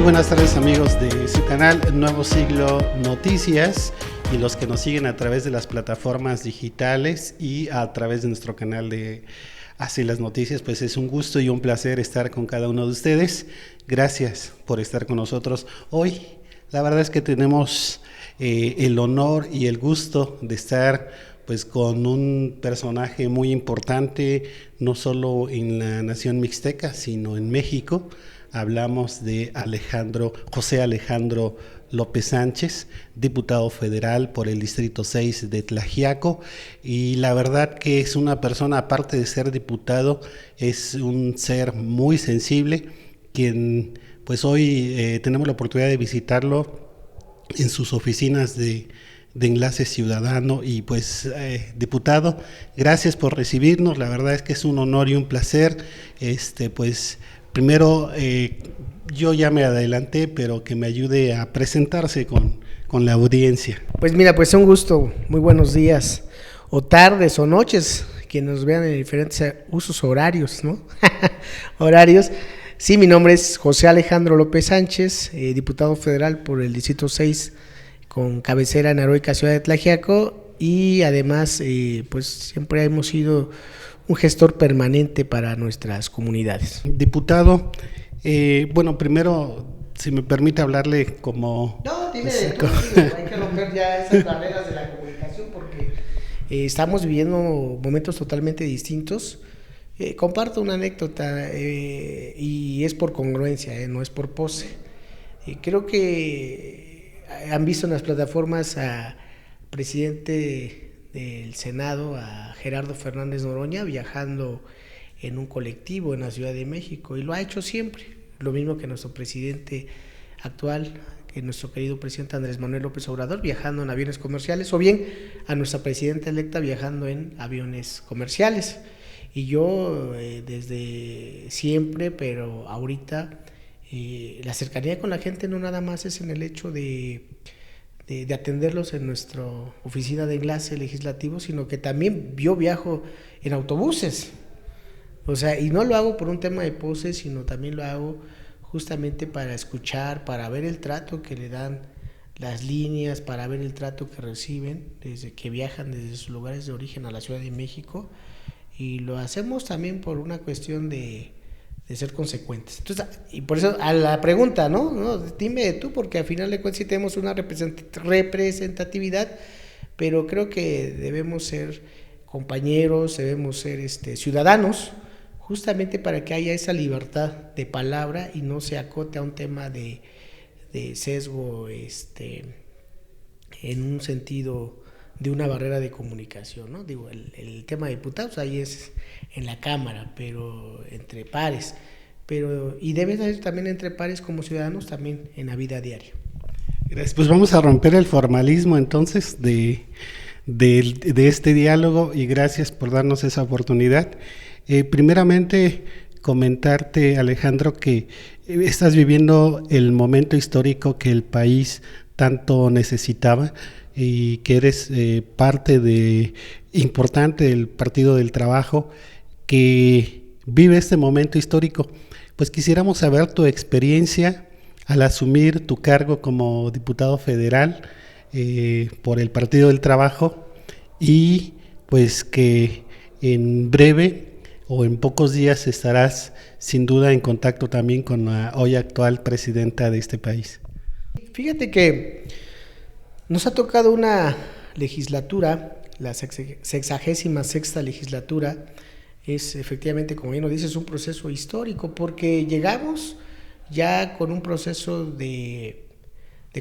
buenas tardes amigos de su canal Nuevo Siglo Noticias y los que nos siguen a través de las plataformas digitales y a través de nuestro canal de Así las Noticias. Pues es un gusto y un placer estar con cada uno de ustedes. Gracias por estar con nosotros hoy. La verdad es que tenemos el honor y el gusto de estar pues con un personaje muy importante, no solo en la nación mixteca, sino en México. Hablamos de José Alejandro López Sánchez, diputado federal por el Distrito 6 de Tlaxiaco, y la verdad que es una persona, aparte de ser diputado, es un ser muy sensible, quien pues hoy tenemos la oportunidad de visitarlo en sus oficinas de Enlace Ciudadano. Y pues diputado, gracias por recibirnos, la verdad es que es un honor y un placer. Pues primero, yo ya me adelanté, pero que me ayude a presentarse con la audiencia. Pues mira, pues un gusto, muy buenos días, o tardes o noches, quienes nos vean en diferentes usos horarios, ¿no? Horarios. Sí, mi nombre es José Alejandro López Sánchez, diputado federal por el Distrito 6, con cabecera en la heroica ciudad de Tlaxiaco, y además, pues siempre hemos sido un gestor permanente para nuestras comunidades. Diputado, bueno, primero, si me permite hablarle como... No, dime de tú, hay que romper ya esas barreras de la comunicación porque estamos viviendo momentos totalmente distintos. Comparto una anécdota y es por congruencia, no es por pose. Creo que han visto en las plataformas a presidente del Senado, a Gerardo Fernández Noroña, viajando en un colectivo en la Ciudad de México, y lo ha hecho siempre, lo mismo que nuestro presidente actual, que nuestro querido presidente Andrés Manuel López Obrador, viajando en aviones comerciales, o bien a nuestra presidenta electa viajando en aviones comerciales. Y yo desde siempre, pero ahorita, la cercanía con la gente no nada más es en el hecho de atenderlos en nuestra oficina de enlace legislativo, sino que también yo viajo en autobuses. O sea, y no lo hago por un tema de pose, sino también lo hago justamente para escuchar, para ver el trato que le dan las líneas, para ver el trato que reciben desde que viajan desde sus lugares de origen a la Ciudad de México, y lo hacemos también por una cuestión de ser consecuentes. Entonces, y por eso a la pregunta, ¿no? Dime tú, porque al final de cuentas sí tenemos una representatividad, pero creo que debemos ser compañeros, debemos ser ciudadanos, justamente para que haya esa libertad de palabra y no se acote a un tema de sesgo en un sentido de una barrera de comunicación, ¿no? Digo, el tema de diputados ahí es en la Cámara, pero entre pares, y debe ser también entre pares como ciudadanos, también en la vida diaria. Gracias. Pues vamos a romper el formalismo entonces de este diálogo, y gracias por darnos esa oportunidad. Primeramente, comentarte, Alejandro, que estás viviendo el momento histórico que el país tanto necesitaba, y que eres parte importante del Partido del Trabajo que vive este momento histórico. Pues quisiéramos saber tu experiencia al asumir tu cargo como diputado federal por el Partido del Trabajo, y pues que en breve o en pocos días estarás sin duda en contacto también con la hoy actual presidenta de este país. Fíjate que nos ha tocado una legislatura, la 66ª legislatura. Es efectivamente, como bien lo dices, un proceso histórico, porque llegamos ya con un proceso de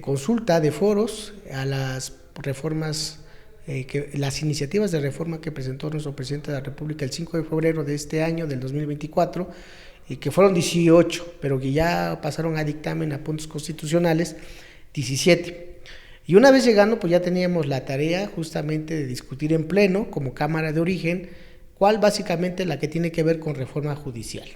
consulta, de foros, a las reformas, las iniciativas de reforma que presentó nuestro presidente de la República el 5 de febrero de este año, del 2024, y que fueron 18, pero que ya pasaron a dictamen, a puntos constitucionales, 17. Y una vez llegando, pues ya teníamos la tarea justamente de discutir en pleno, como Cámara de Origen, cuál básicamente la que tiene que ver con reforma judicial.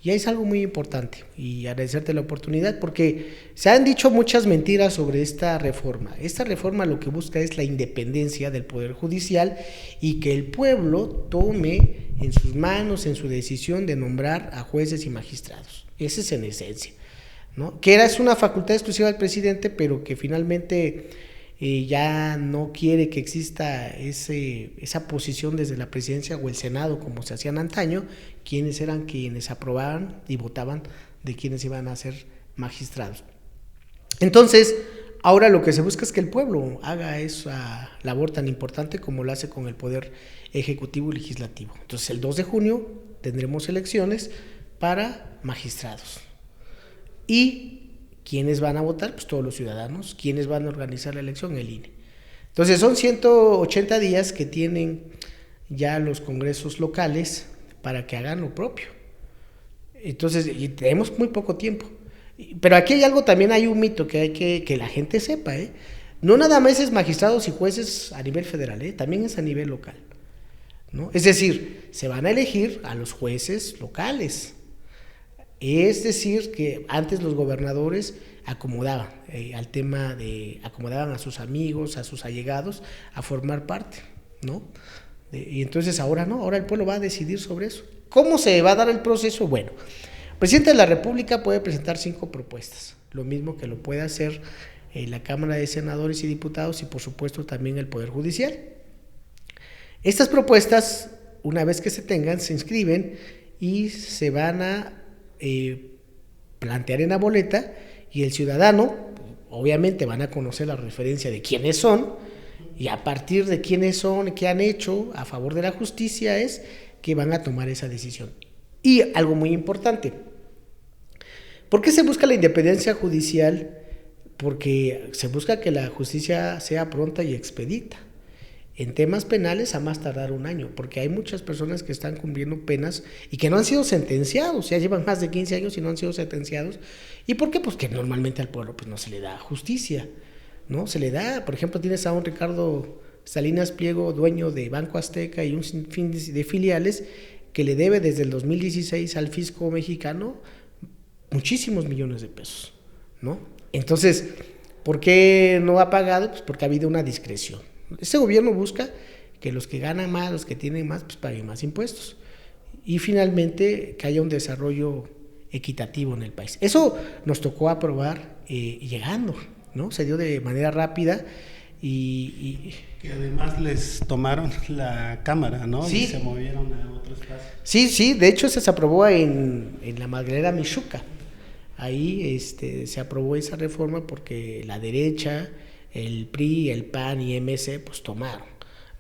Y ahí es algo muy importante, y agradecerte la oportunidad, porque se han dicho muchas mentiras sobre esta reforma. Esta reforma lo que busca es la independencia del Poder Judicial, y que el pueblo tome en sus manos, en su decisión de nombrar a jueces y magistrados. Ese es en esencia. ¿no? Que es una facultad exclusiva del presidente, pero que finalmente ya no quiere que exista esa posición desde la presidencia o el Senado como se hacían antaño, quienes eran quienes aprobaban y votaban de quienes iban a ser magistrados. Entonces, ahora lo que se busca es que el pueblo haga esa labor tan importante como lo hace con el poder ejecutivo y legislativo. Entonces, el 2 de junio tendremos elecciones para magistrados. ¿Y quiénes van a votar? Pues todos los ciudadanos. ¿Quiénes van a organizar la elección? El INE. Entonces, son 180 días que tienen ya los congresos locales para que hagan lo propio. Entonces, y tenemos muy poco tiempo. Pero aquí hay algo, también hay un mito que hay que la gente sepa, ¿eh? No nada más es magistrados y jueces a nivel federal, también es a nivel local, ¿no? Es decir, se van a elegir a los jueces locales. Es decir, que antes los gobernadores acomodaban acomodaban a sus amigos, a sus allegados a formar parte, ¿no? Y entonces ahora no, ahora el pueblo va a decidir sobre eso. ¿Cómo se va a dar el proceso? Bueno, el presidente de la República puede presentar 5 propuestas, lo mismo que lo puede hacer la Cámara de Senadores y Diputados y por supuesto también el Poder Judicial. Estas propuestas, una vez que se tengan, se inscriben y se van a plantear en la boleta y el ciudadano, obviamente van a conocer la referencia de quiénes son y a partir de quiénes son, qué han hecho a favor de la justicia es que van a tomar esa decisión. Y algo muy importante, ¿por qué se busca la independencia judicial? Porque se busca que la justicia sea pronta y expedita. En temas penales a más tardar 1 año, porque hay muchas personas que están cumpliendo penas y que no han sido sentenciados, ya llevan más de 15 años y no han sido sentenciados. ¿Y por qué? Pues que normalmente al pueblo pues no se le da justicia, ¿no? Se le da, por ejemplo, tienes a un Ricardo Salinas Pliego, dueño de Banco Azteca y un sinfín de filiales, que le debe desde el 2016 al fisco mexicano muchísimos millones de pesos, ¿no? Entonces, ¿por qué no ha pagado? Pues porque ha habido una discreción. Este gobierno busca que los que ganan más, los que tienen más, pues paguen más impuestos. Y finalmente que haya un desarrollo equitativo en el país. Eso nos tocó aprobar llegando, ¿no? Se dio de manera rápida y que además les tomaron la cámara, ¿no? Sí. Y se movieron a otro espacio. Sí, de hecho se aprobó en la Magdalena Michuca. Ahí se aprobó esa reforma porque la derecha, el PRI, el PAN y MC pues tomaron,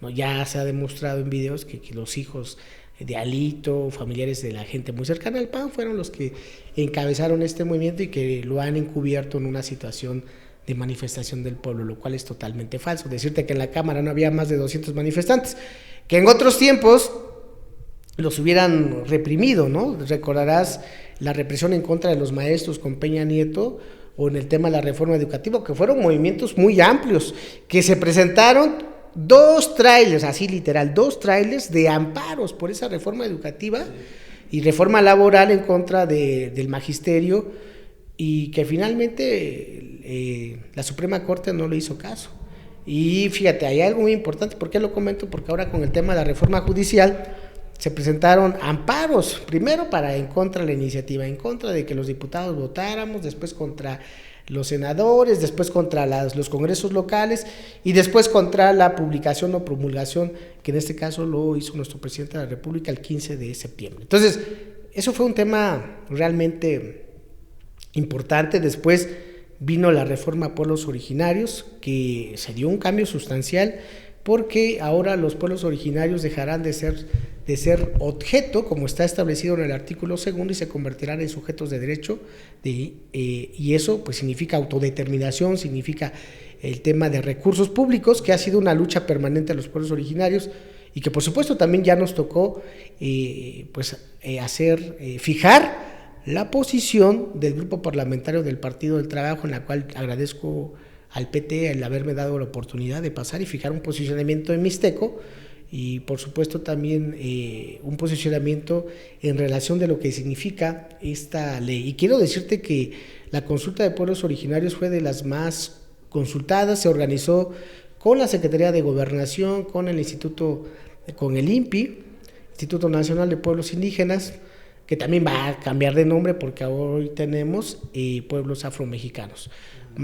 ¿no? Ya se ha demostrado en videos que los hijos de Alito, familiares de la gente muy cercana al PAN fueron los que encabezaron este movimiento y que lo han encubierto en una situación de manifestación del pueblo, lo cual es totalmente falso. Decirte que en la Cámara no había más de 200 manifestantes, que en otros tiempos los hubieran reprimido, ¿no? Recordarás la represión en contra de los maestros con Peña Nieto o en el tema de la reforma educativa, que fueron movimientos muy amplios, que se presentaron 2 trailers, así literal, 2 trailers de amparos por esa reforma educativa y reforma laboral en contra del magisterio, y que finalmente la Suprema Corte no le hizo caso. Y fíjate, hay algo muy importante. ¿Por qué lo comento? Porque ahora con el tema de la reforma judicial se presentaron amparos, primero en contra de la iniciativa, en contra de que los diputados votáramos, después contra los senadores, después contra los congresos locales y después contra la publicación o promulgación, que en este caso lo hizo nuestro presidente de la República el 15 de septiembre. Entonces, eso fue un tema realmente importante. Después vino la reforma a pueblos originarios, que se dio un cambio sustancial, porque ahora los pueblos originarios dejarán de ser objeto, como está establecido en el artículo 2, y se convertirán en sujetos de derecho, y eso pues significa autodeterminación, significa el tema de recursos públicos, que ha sido una lucha permanente de los pueblos originarios, y que por supuesto también ya nos tocó fijar la posición del grupo parlamentario del Partido del Trabajo, en la cual agradezco al PT el haberme dado la oportunidad de pasar y fijar un posicionamiento en Mixteco, y por supuesto también un posicionamiento en relación de lo que significa esta ley. Y quiero decirte que la consulta de pueblos originarios fue de las más consultadas, se organizó con la Secretaría de Gobernación, con el Instituto, con el INPI, Instituto Nacional de Pueblos Indígenas, que también va a cambiar de nombre porque hoy tenemos pueblos afromexicanos.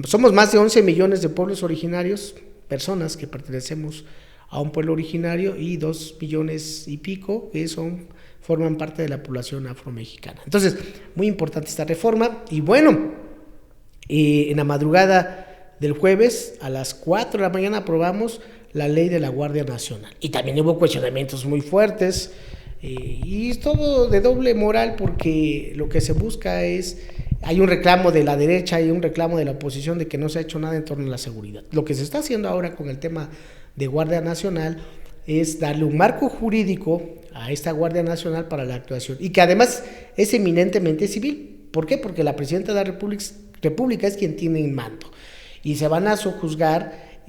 Somos más de 11 millones de pueblos originarios, personas que pertenecemos a un pueblo originario, y 2 millones y pico que forman parte de la población afromexicana. Entonces, muy importante esta reforma. Y bueno, en la madrugada del jueves a las 4 de la mañana aprobamos la ley de la Guardia Nacional, y también hubo cuestionamientos muy fuertes, y es todo de doble moral, porque lo que se busca es, hay un reclamo de la derecha, hay un reclamo de la oposición de que no se ha hecho nada en torno a la seguridad. Lo que se está haciendo ahora con el tema de Guardia Nacional es darle un marco jurídico a esta Guardia Nacional para la actuación, y que además es eminentemente civil. ¿Por qué? Porque la presidenta de la República es quien tiene el mando, y se van a sojuzgar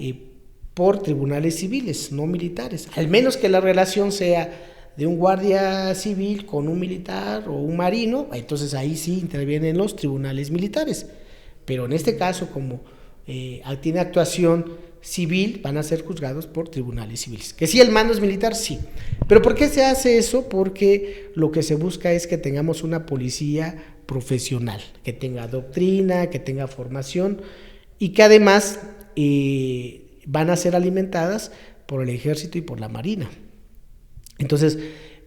por tribunales civiles, no militares, al menos que la relación sea de un guardia civil con un militar o un marino. Entonces ahí sí intervienen los tribunales militares, pero en este caso, como tiene actuación civil, van a ser juzgados por tribunales civiles. Que sí, el mando es militar, sí. ¿Pero por qué se hace eso? Porque lo que se busca es que tengamos una policía profesional, que tenga doctrina, que tenga formación, y que además van a ser alimentadas por el ejército y por la marina. Entonces,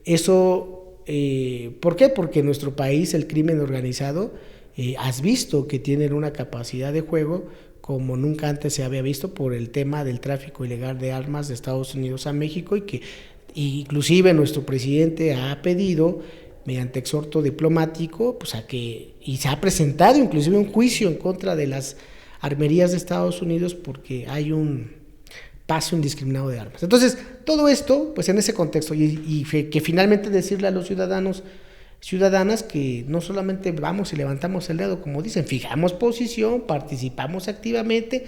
eso, ¿por qué? Porque en nuestro país el crimen organizado, has visto que tienen una capacidad de juego como nunca antes se había visto, por el tema del tráfico ilegal de armas de Estados Unidos a México, y que inclusive nuestro presidente ha pedido, mediante exhorto diplomático, pues y se ha presentado inclusive un juicio en contra de las armerías de Estados Unidos, porque hay un paso indiscriminado de armas. Entonces, todo esto, pues en ese contexto, y que finalmente decirle a los ciudadanas que no solamente vamos y levantamos el dedo, como dicen, fijamos posición, participamos activamente,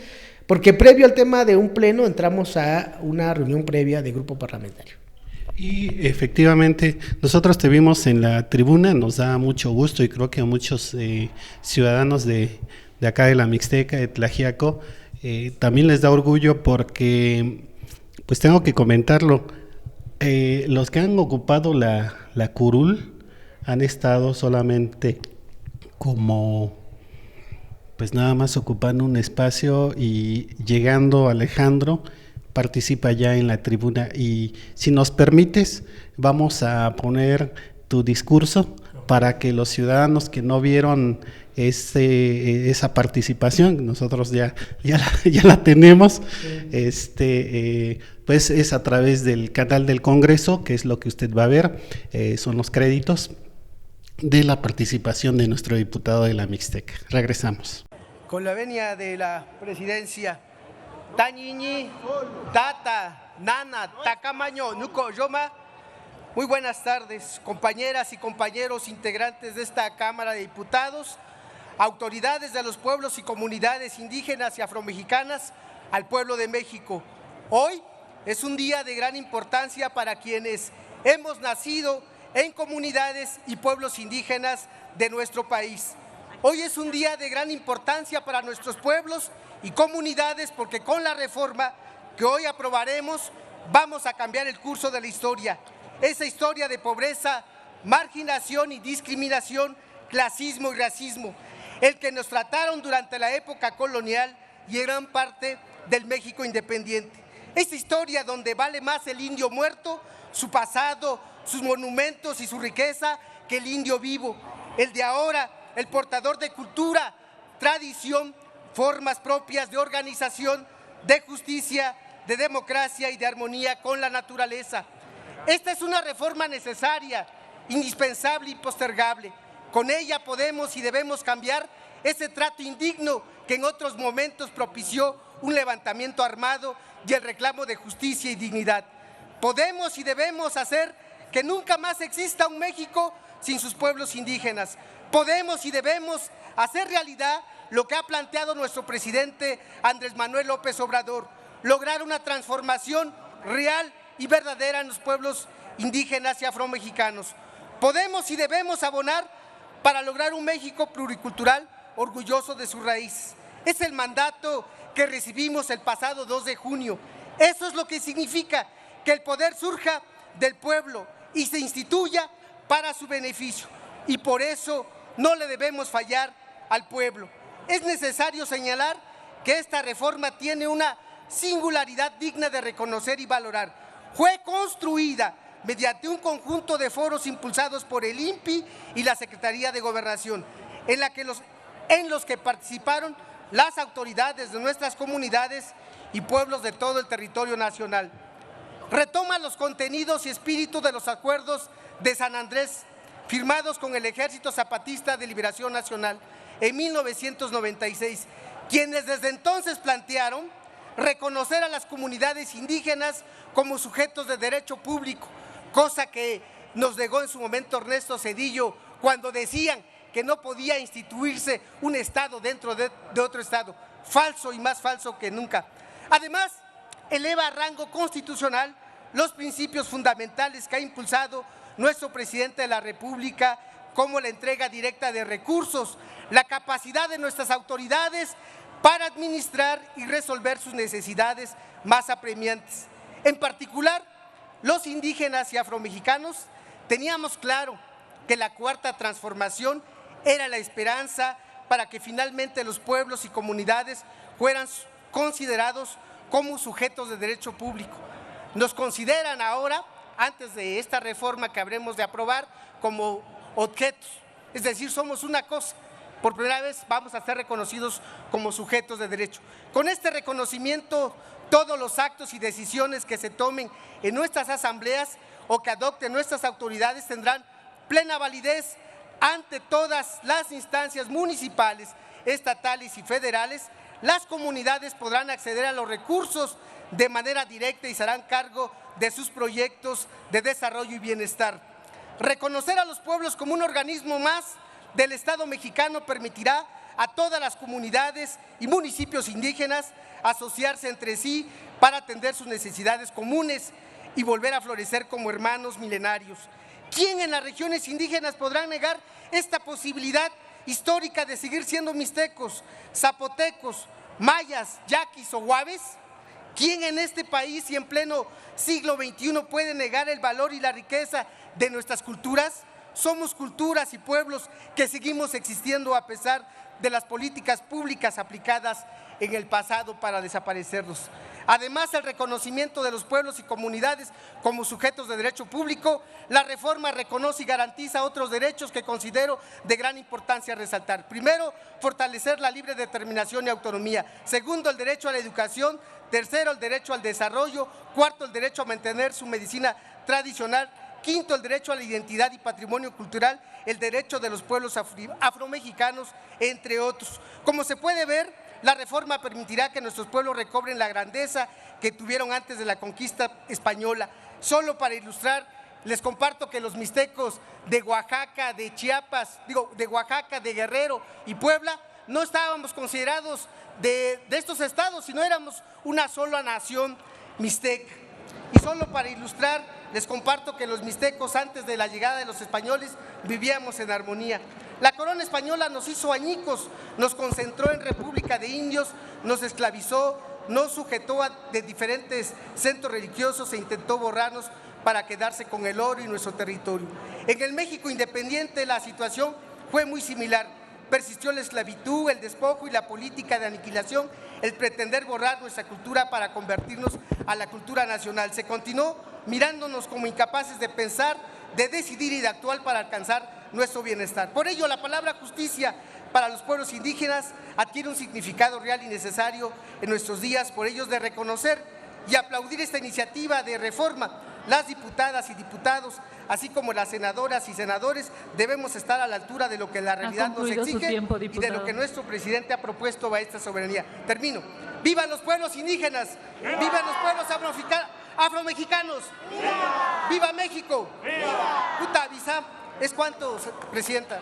porque previo al tema de un pleno entramos a una reunión previa de grupo parlamentario. Y efectivamente, nosotros te vimos en la tribuna, nos da mucho gusto, y creo que a muchos ciudadanos de acá de la Mixteca, de Tlaxiaco, también les da orgullo, porque, pues tengo que comentarlo, los que han ocupado la curul han estado solamente como, pues nada más ocupando un espacio, y llegando Alejandro participa ya en la tribuna. Y si nos permites, vamos a poner tu discurso para que los ciudadanos que no vieron esa participación, nosotros ya la tenemos, pues es a través del canal del Congreso, que es lo que usted va a ver, son los créditos de la participación de nuestro diputado de la Mixteca. Regresamos. Con la venia de la presidencia, Tañiñi, Tata, Nana, Tacamaño, Nuco, Yoma. Muy buenas tardes, compañeras y compañeros integrantes de esta Cámara de Diputados, autoridades de los pueblos y comunidades indígenas y afromexicanas, al pueblo de México. Hoy es un día de gran importancia para quienes hemos nacido en comunidades y pueblos indígenas de nuestro país. Hoy es un día de gran importancia para nuestros pueblos y comunidades, porque con la reforma que hoy aprobaremos vamos a cambiar el curso de la historia. Esa historia de pobreza, marginación y discriminación, clasismo y racismo, el que nos trataron durante la época colonial y gran parte del México independiente. Esta historia donde vale más el indio muerto, su pasado, sus monumentos y su riqueza, que el indio vivo, el de ahora, el portador de cultura, tradición, formas propias de organización, de justicia, de democracia y de armonía con la naturaleza. Esta es una reforma necesaria, indispensable y postergable. Con ella podemos y debemos cambiar ese trato indigno que en otros momentos propició un levantamiento armado y el reclamo de justicia y dignidad. Podemos y debemos hacer que nunca más exista un México sin sus pueblos indígenas. Podemos y debemos hacer realidad lo que ha planteado nuestro presidente Andrés Manuel López Obrador, lograr una transformación real y verdadera en los pueblos indígenas y afromexicanos. Podemos y debemos abonar para lograr un México pluricultural orgulloso de sus raíces. Es el mandato que recibimos el pasado 2 de junio. Eso es lo que significa que el poder surja del pueblo y se instituya para su beneficio. y por eso no le debemos fallar al pueblo. Es necesario señalar que esta reforma tiene una singularidad digna de reconocer y valorar. Fue construida mediante un conjunto de foros impulsados por el INPI y la Secretaría de Gobernación, en los que participaron las autoridades de nuestras comunidades y pueblos de todo el territorio nacional. Retoma los contenidos y espíritu de los acuerdos de San Andrés, firmados con el Ejército Zapatista de Liberación Nacional en 1996, quienes desde entonces plantearon reconocer a las comunidades indígenas como sujetos de derecho público, cosa que nos negó en su momento Ernesto Zedillo cuando decían que no podía instituirse un Estado dentro de otro Estado. Falso y más falso que nunca. Además, eleva a rango constitucional los principios fundamentales que ha impulsado nuestro presidente de la República, como la entrega directa de recursos, la capacidad de nuestras autoridades para administrar y resolver sus necesidades más apremiantes. En particular, los indígenas y afromexicanos teníamos claro que la cuarta transformación era la esperanza para que finalmente los pueblos y comunidades fueran considerados como sujetos de derecho público. Nos consideran ahora, antes de esta reforma que habremos de aprobar, como objetos, es decir, somos una cosa. Por primera vez vamos a ser reconocidos como sujetos de derecho. Con este reconocimiento, todos los actos y decisiones que se tomen en nuestras asambleas o que adopten nuestras autoridades tendrán plena validez ante todas las instancias municipales, estatales y federales. Las comunidades podrán acceder a los recursos de manera directa y se harán cargo de sus proyectos de desarrollo y bienestar. Reconocer a los pueblos como un organismo más del Estado mexicano permitirá a todas las comunidades y municipios indígenas asociarse entre sí para atender sus necesidades comunes y volver a florecer como hermanos milenarios. ¿Quién en las regiones indígenas podrá negar esta posibilidad histórica de seguir siendo mixtecos, zapotecos, mayas, yaquis o guaves? ¿Quién en este país y en pleno siglo XXI puede negar el valor y la riqueza de nuestras culturas? Somos culturas y pueblos que seguimos existiendo a pesar de las políticas públicas aplicadas en el pasado para desaparecerlos. Además, el reconocimiento de los pueblos y comunidades como sujetos de derecho público, la reforma reconoce y garantiza otros derechos que considero de gran importancia resaltar. Primero, fortalecer la libre determinación y autonomía. Segundo, el derecho a la educación. Tercero, el derecho al desarrollo. Cuarto, el derecho a mantener su medicina tradicional. Quinto, el derecho a la identidad y patrimonio cultural, el derecho de los pueblos afromexicanos, entre otros. Como se puede ver, la reforma permitirá que nuestros pueblos recobren la grandeza que tuvieron antes de la conquista española. Solo para ilustrar, les comparto que los mixtecos de Oaxaca, de Chiapas, de Oaxaca, de Guerrero y Puebla, no estábamos considerados de estos estados, sino éramos una sola nación mixteca. Y solo para ilustrar, les comparto que los mixtecos antes de la llegada de los españoles vivíamos en armonía. La corona española nos hizo añicos, nos concentró en república de indios, nos esclavizó, nos sujetó de diferentes centros religiosos e intentó borrarnos para quedarse con el oro y nuestro territorio. En el México independiente la situación fue muy similar. Persistió la esclavitud, el despojo y la política de aniquilación, el pretender borrar nuestra cultura para convertirnos a la cultura nacional. Se continuó mirándonos como incapaces de pensar, de decidir y de actuar para alcanzar nuestro bienestar. Por ello, la palabra justicia para los pueblos indígenas adquiere un significado real y necesario en nuestros días. Por ello, es de reconocer y aplaudir esta iniciativa de reforma. Las diputadas y diputados, así como las senadoras y senadores, debemos estar a la altura de lo que la realidad nos exige y de lo que nuestro presidente ha propuesto a esta soberanía. Termino. ¡Vivan los pueblos indígenas! ¡Vivan los pueblos afromexicanos! ¡Viva! ¡Viva México! ¡Viva! Puta, Visa, ¿es cuánto, presidenta?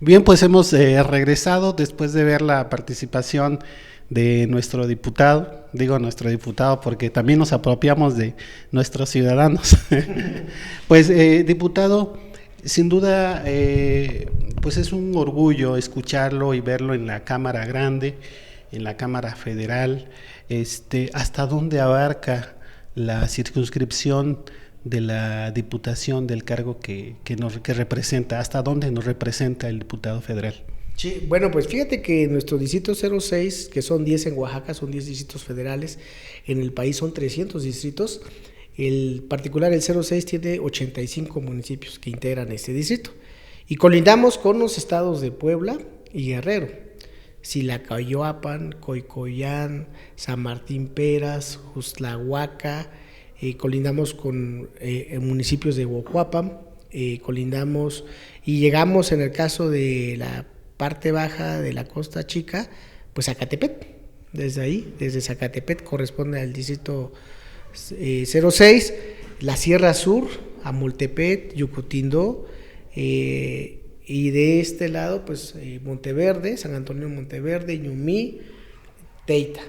Bien, pues hemos regresado después de ver la participación de nuestro diputado, digo nuestro diputado porque también nos apropiamos de nuestros ciudadanos. Pues diputado, sin duda pues es un orgullo escucharlo y verlo en la Cámara Grande en la Cámara Federal, ¿hasta dónde abarca la circunscripción de la diputación del cargo que representa? ¿Hasta dónde nos representa el diputado federal? Sí, bueno, pues fíjate que nuestro distrito 06, que son 10 en Oaxaca, son 10 distritos federales, en el país son 300 distritos, el particular, el 06, tiene 85 municipios que integran este distrito, y colindamos con los estados de Puebla y Guerrero, Silacayoapan, Coicoyán, San Martín Peras, Juztlahuaca, colindamos con municipios de Huocuapan, colindamos y llegamos en el caso de la parte baja de la Costa Chica, pues Zacatepec, desde ahí, desde Zacatepec corresponde al distrito 06, la Sierra Sur, Amultepec, Yucutindó, y de este lado, pues Monteverde, San Antonio Monteverde, Ñumí, Teita.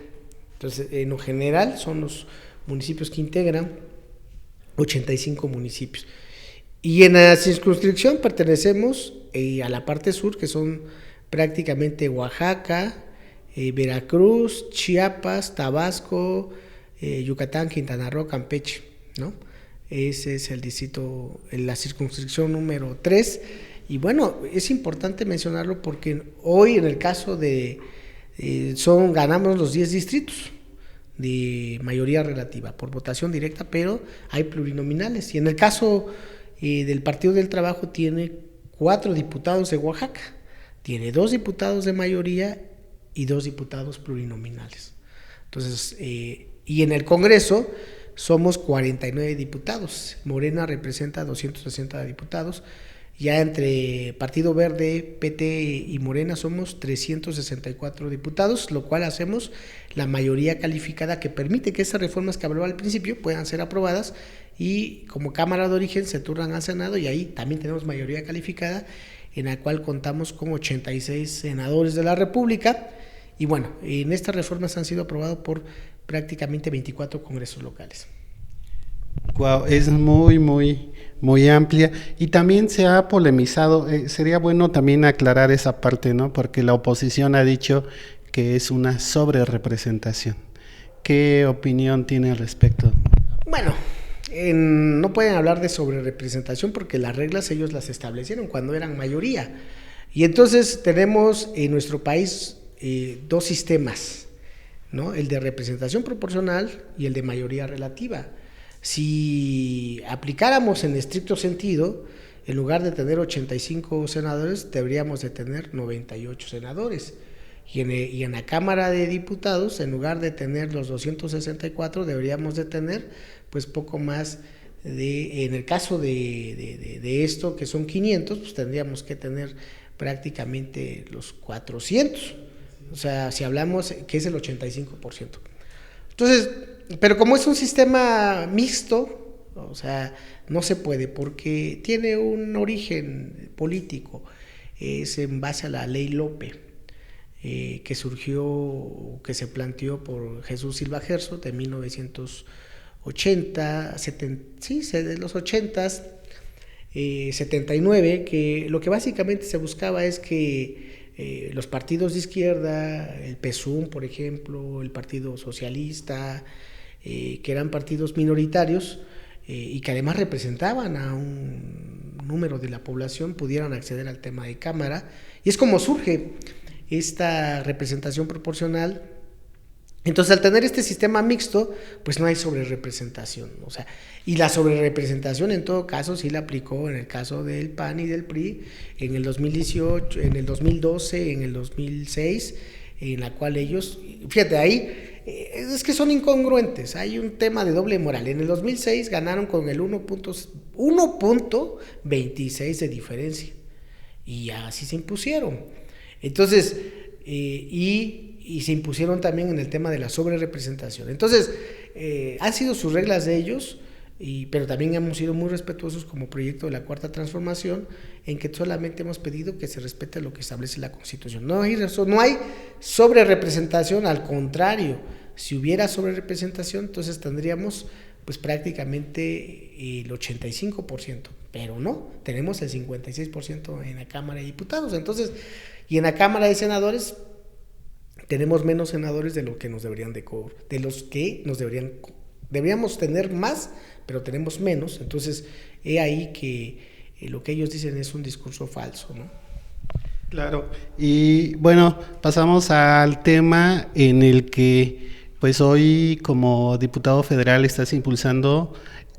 Entonces, en lo general, son los municipios que integran 85 municipios. Y en la circunscripción pertenecemos a la parte sur, que son prácticamente Oaxaca, Veracruz, Chiapas, Tabasco, Yucatán, Quintana Roo, Campeche, ¿no? Ese es el distrito, la circunscripción número 3. Y bueno, es importante mencionarlo porque hoy en el caso de ganamos los 10 distritos de mayoría relativa por votación directa, pero hay plurinominales. Y en el caso del Partido del Trabajo tiene 4 diputados de Oaxaca, tiene 2 diputados de mayoría y 2 diputados plurinominales. Entonces, y en el Congreso somos 49 diputados, Morena representa 260 diputados, ya entre Partido Verde, PT y Morena somos 364 diputados, lo cual hacemos la mayoría calificada que permite que estas reformas que hablaba al principio puedan ser aprobadas, y como Cámara de Origen se turnan al Senado, y ahí también tenemos mayoría calificada, en la cual contamos con 86 senadores de la República. Y bueno, en estas reformas han sido aprobadas por prácticamente 24 congresos locales. Wow, es muy amplia, y también se ha polemizado. Sería bueno también aclarar esa parte, ¿no? Porque la oposición ha dicho que es una sobrerepresentación. ¿Qué opinión tiene al respecto? Bueno, no pueden hablar de sobrerepresentación porque las reglas ellos las establecieron cuando eran mayoría. Y entonces tenemos en nuestro país 2 sistemas, ¿no? El de representación proporcional y el de mayoría relativa. Si aplicáramos en estricto sentido, en lugar de tener 85 senadores, deberíamos de tener 98 senadores. Y en la Cámara de Diputados, en lugar de tener los 264, deberíamos de tener pues poco más en el caso de esto, que son 500, pues tendríamos que tener prácticamente los 400. O sea, si hablamos que es el 85%. Entonces, pero como es un sistema mixto, o sea, no se puede porque tiene un origen político, es en base a la ley Lope, que surgió, que se planteó por Jesús Silva Gerso de 1980, de los 80s, 79, que lo que básicamente se buscaba es que los partidos de izquierda, el PSUM, por ejemplo, el Partido Socialista, que eran partidos minoritarios y que además representaban a un número de la población, pudieran acceder al tema de Cámara. Y es como surge esta representación proporcional. Entonces, al tener este sistema mixto, pues no hay sobrerepresentación, o sea, y la sobrerepresentación en todo caso sí la aplicó en el caso del PAN y del PRI en el 2018, en el 2012, en el 2006, en la cual ellos, fíjate, ahí es que son incongruentes, hay un tema de doble moral. En el 2006 ganaron con el 1.26 de diferencia y así se impusieron. Entonces, y se impusieron también en el tema de la sobrerepresentación. Entonces, han sido sus reglas de ellos, pero también hemos sido muy respetuosos como proyecto de la Cuarta Transformación, en que solamente hemos pedido que se respete lo que establece la Constitución. No hay sobrerepresentación, al contrario, si hubiera sobrerepresentación, entonces tendríamos pues prácticamente el 85%, pero no, tenemos el 56% en la Cámara de Diputados. Entonces, y en la Cámara de Senadores tenemos menos senadores de lo que nos deberían de los que deberíamos tener más, pero tenemos menos. Entonces, he ahí que lo que ellos dicen es un discurso falso, ¿no? Claro, y bueno, pasamos al tema en el que pues hoy como diputado federal estás impulsando,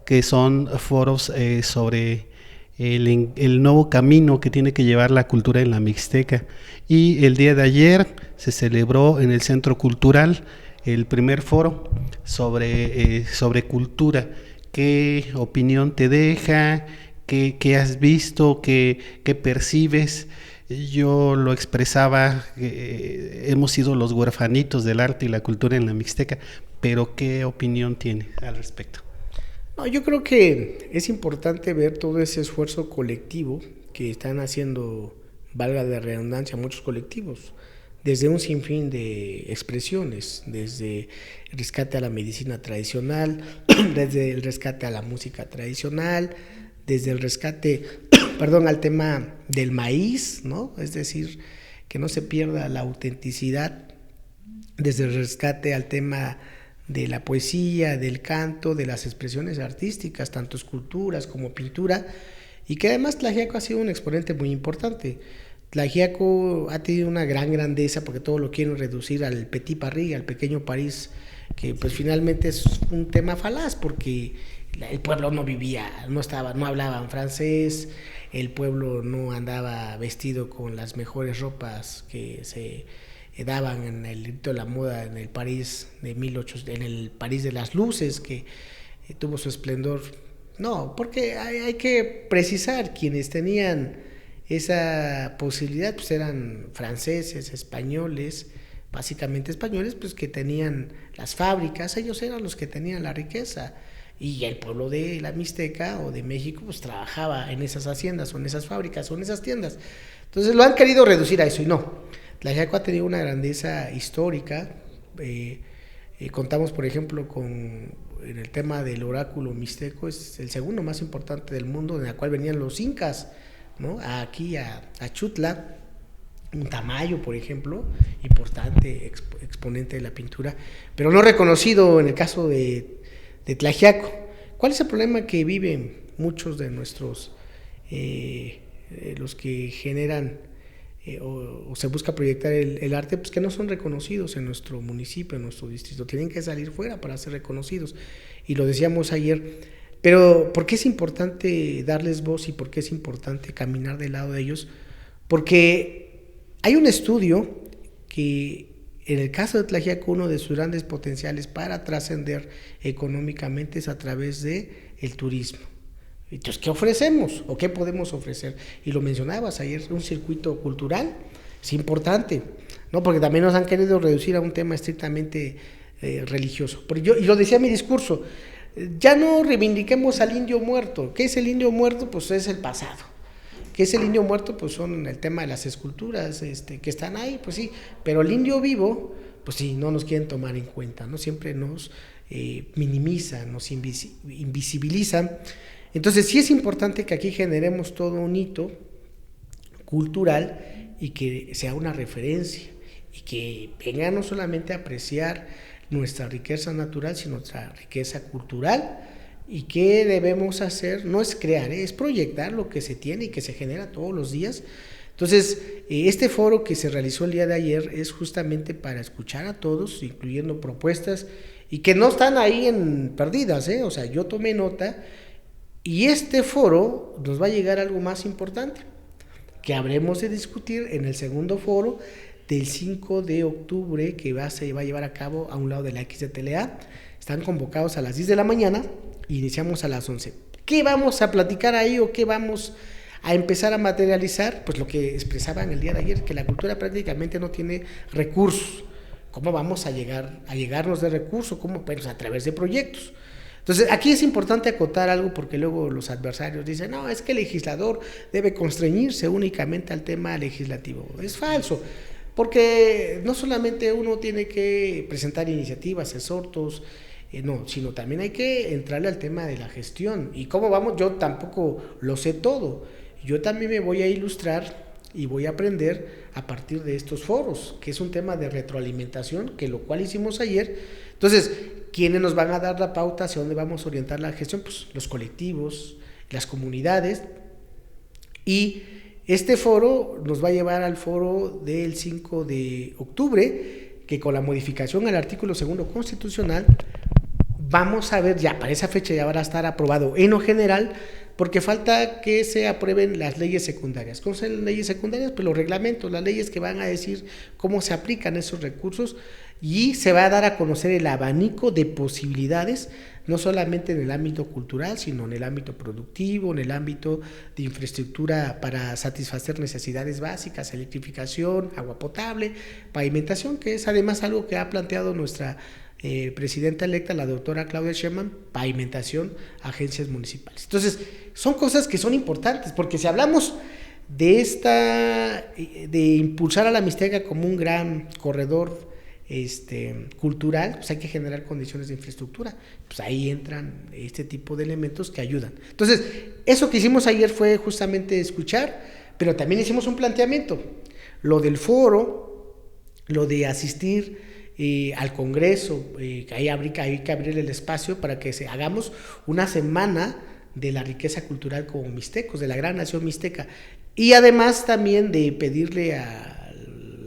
que son foros sobre el nuevo camino que tiene que llevar la cultura en la Mixteca. Y el día de ayer se celebró en el Centro Cultural el primer foro sobre cultura. ¿Qué opinión te deja? ¿Qué has visto? ¿Qué percibes? Yo lo expresaba, hemos sido los huerfanitos del arte y la cultura en la Mixteca, pero ¿qué opinión tiene al respecto? No, yo creo que es importante ver todo ese esfuerzo colectivo que están haciendo, valga la redundancia, muchos colectivos, desde un sinfín de expresiones, desde el rescate a la medicina tradicional, desde el rescate a la música tradicional, desde el rescate, al tema del maíz, ¿no? Es decir, que no se pierda la autenticidad, desde el rescate al tema de la poesía, del canto, de las expresiones artísticas, tanto esculturas como pintura, y que además Tlaxiaco ha sido un exponente muy importante. Tlaxiaco ha tenido una gran grandeza porque todo lo quieren reducir al Petit Paris, al pequeño París, que pues finalmente es un tema falaz porque el pueblo no hablaban francés, el pueblo no andaba vestido con las mejores ropas que se daban en el grito de la moda en el París en el París de las luces, que tuvo su esplendor. No, porque hay que precisar, quienes tenían esa posibilidad pues eran franceses, españoles, básicamente españoles, pues que tenían las fábricas, ellos eran los que tenían la riqueza, y el pueblo de la Mixteca o de México pues trabajaba en esas haciendas o en esas fábricas o en esas tiendas. Entonces lo han querido reducir a eso y no. Tlaxiaco ha tenido una grandeza histórica. Contamos, por ejemplo, en el tema del oráculo mixteco, es el segundo más importante del mundo, en el cual venían los incas, ¿no? Aquí a Chutla, un Tamayo, por ejemplo, importante exponente de la pintura, pero no reconocido en el caso de Tlaxiaco. ¿Cuál es el problema que viven muchos de nuestros, los que generan o se busca proyectar el arte, pues que no son reconocidos en nuestro municipio, en nuestro distrito, tienen que salir fuera para ser reconocidos, y lo decíamos ayer, pero ¿por qué es importante darles voz y por qué es importante caminar del lado de ellos? Porque hay un estudio que en el caso de Tlaxiaco, uno de sus grandes potenciales para trascender económicamente es a través de el turismo. Entonces, ¿qué ofrecemos o qué podemos ofrecer? Y lo mencionabas ayer, un circuito cultural es importante, ¿no? Porque también nos han querido reducir a un tema estrictamente religioso. Y lo decía en mi discurso, ya no reivindiquemos al indio muerto. ¿Qué es el indio muerto? Pues es el pasado. ¿Qué es el indio muerto? Pues son el tema de las esculturas que están ahí, pues sí, pero el indio vivo, pues sí, no nos quieren tomar en cuenta, ¿no? Siempre nos minimizan, nos invisibilizan. Entonces sí es importante que aquí generemos todo un hito cultural y que sea una referencia y que venga no solamente a apreciar nuestra riqueza natural, sino nuestra riqueza cultural. ¿Y qué debemos hacer? No es crear, es proyectar lo que se tiene y que se genera todos los días. Entonces, este foro que se realizó el día de ayer es justamente para escuchar a todos, incluyendo propuestas, y que no están ahí perdidas, ¿eh? O sea, yo tomé nota, y este foro nos va a llegar algo más importante, que habremos de discutir en el segundo foro del 5 de octubre, que se va a llevar a cabo a un lado de la XTLA. Están convocados a las 10 de la mañana, iniciamos a las 11. ¿Qué vamos a platicar ahí o qué vamos a empezar a materializar? Pues lo que expresaban el día de ayer, que la cultura prácticamente no tiene recursos. ¿Cómo vamos a llegarnos de recursos? ¿Cómo? Pues a través de proyectos. Entonces, aquí es importante acotar algo porque luego los adversarios dicen, no, es que el legislador debe constreñirse únicamente al tema legislativo. Es falso, porque no solamente uno tiene que presentar iniciativas, exhortos, no, sino también hay que entrarle al tema de la gestión. ¿Y cómo vamos? Yo tampoco lo sé todo. Yo también me voy a ilustrar y voy a aprender a partir de estos foros, que es un tema de retroalimentación, que lo cual hicimos ayer. Entonces, ¿quiénes nos van a dar la pauta hacia dónde vamos a orientar la gestión? Pues los colectivos, las comunidades, y este foro nos va a llevar al foro del 5 de octubre, que con la modificación al artículo 2 constitucional, vamos a ver, ya para esa fecha ya va a estar aprobado en lo general, porque falta que se aprueben las leyes secundarias. ¿Cómo son las leyes secundarias? Pues los reglamentos, las leyes que van a decir cómo se aplican esos recursos, y se va a dar a conocer el abanico de posibilidades, no solamente en el ámbito cultural, sino en el ámbito productivo, en el ámbito de infraestructura para satisfacer necesidades básicas, electrificación, agua potable, pavimentación, que es además algo que ha planteado nuestra presidenta electa, la doctora Claudia Sheinbaum, pavimentación, agencias municipales. Entonces, son cosas que son importantes, porque si hablamos de impulsar a la Mixteca como un gran corredor cultural, pues hay que generar condiciones de infraestructura, pues ahí entran este tipo de elementos que ayudan. Entonces, eso que hicimos ayer fue justamente escuchar, pero también hicimos un planteamiento, lo del foro, lo de asistir al Congreso, hay que abrir el espacio para que hagamos una semana de la riqueza cultural como mixtecos, de la gran nación mixteca, y además también de pedirle a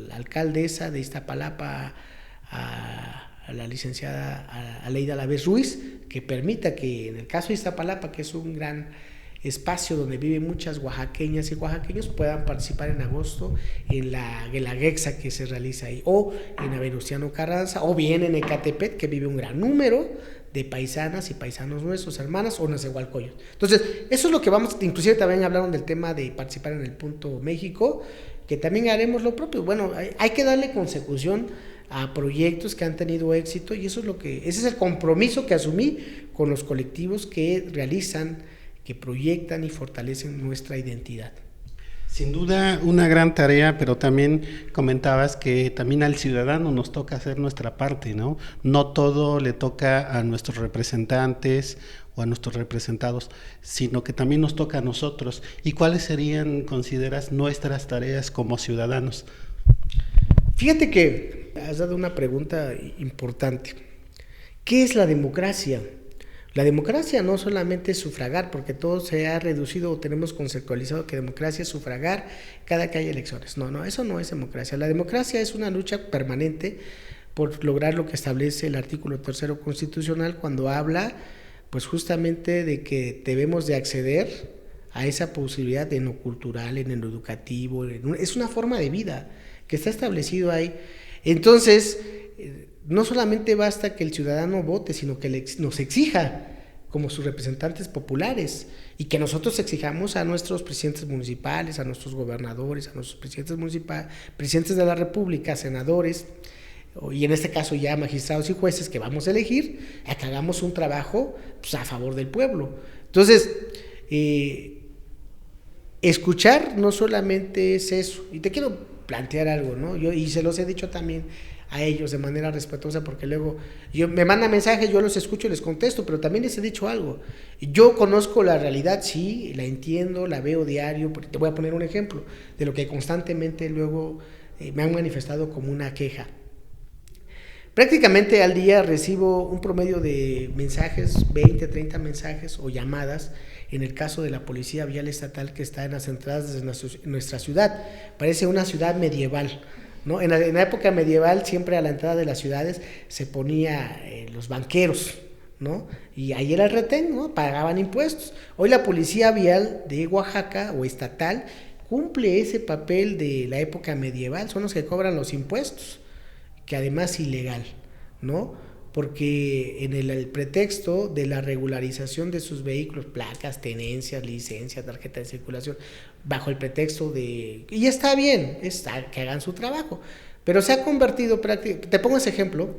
la alcaldesa de Iztapalapa, a la licenciada Aleida Alavés Ruiz, que permita que en el caso de Iztapalapa, que es un gran espacio donde viven muchas oaxaqueñas y oaxaqueños, puedan participar en agosto en la Guelaguetza que se realiza ahí, o en Venustiano Carranza, o bien en Ecatepec, que vive un gran número de paisanas y paisanos nuestros, hermanas, o Nezahualcóyotl. Entonces, eso es lo que vamos, inclusive también hablaron del tema de participar en el Punto México, que también haremos lo propio. Bueno, hay que darle consecución a proyectos que han tenido éxito, y eso es ese es el compromiso que asumí con los colectivos que realizan, que proyectan y fortalecen nuestra identidad. Sin duda una gran tarea, pero también comentabas que también al ciudadano nos toca hacer nuestra parte, ¿no? No todo le toca a nuestros representantes o a nuestros representados, sino que también nos toca a nosotros. ¿Y cuáles serían, consideras, nuestras tareas como ciudadanos? Fíjate que has dado una pregunta importante. ¿Qué es la democracia? La democracia no solamente es sufragar, porque todo se ha reducido o tenemos conceptualizado que democracia es sufragar cada que hay elecciones. No, eso no es democracia. La democracia es una lucha permanente por lograr lo que establece el artículo 3 constitucional, cuando habla pues justamente de que debemos de acceder a esa posibilidad en lo cultural, en lo educativo, es una forma de vida que está establecido ahí. Entonces, no solamente basta que el ciudadano vote, sino que nos exija como sus representantes populares, y que nosotros exijamos a nuestros presidentes municipales, a nuestros gobernadores, a nuestros presidentes municipales, presidentes de la República, senadores, y en este caso ya magistrados y jueces que vamos a elegir, a que hagamos un trabajo pues, a favor del pueblo. Entonces, escuchar no solamente es eso, y te quiero plantear algo, ¿no? Y se los he dicho también a ellos de manera respetuosa, porque luego me mandan mensajes, yo los escucho y les contesto, pero también les he dicho algo. Yo conozco la realidad, sí, la entiendo, la veo diario, porque te voy a poner un ejemplo de lo que constantemente luego me han manifestado como una queja. Prácticamente al día recibo un promedio de mensajes, 20, 30 mensajes o llamadas, en el caso de la Policía Vial Estatal, que está en las entradas de nuestra ciudad. Parece una ciudad medieval, ¿no? En la época medieval, siempre a la entrada de las ciudades se ponía los banqueros, ¿no? Y ahí era el retén, ¿no? Pagaban impuestos. Hoy la Policía Vial de Oaxaca o estatal cumple ese papel de la época medieval, son los que cobran los impuestos, que además es ilegal, ¿no? Porque en el pretexto de la regularización de sus vehículos, placas, tenencias, licencias, tarjeta de circulación, bajo el pretexto de... Y está bien, que hagan su trabajo, pero se ha convertido prácticamente... Te pongo ese ejemplo,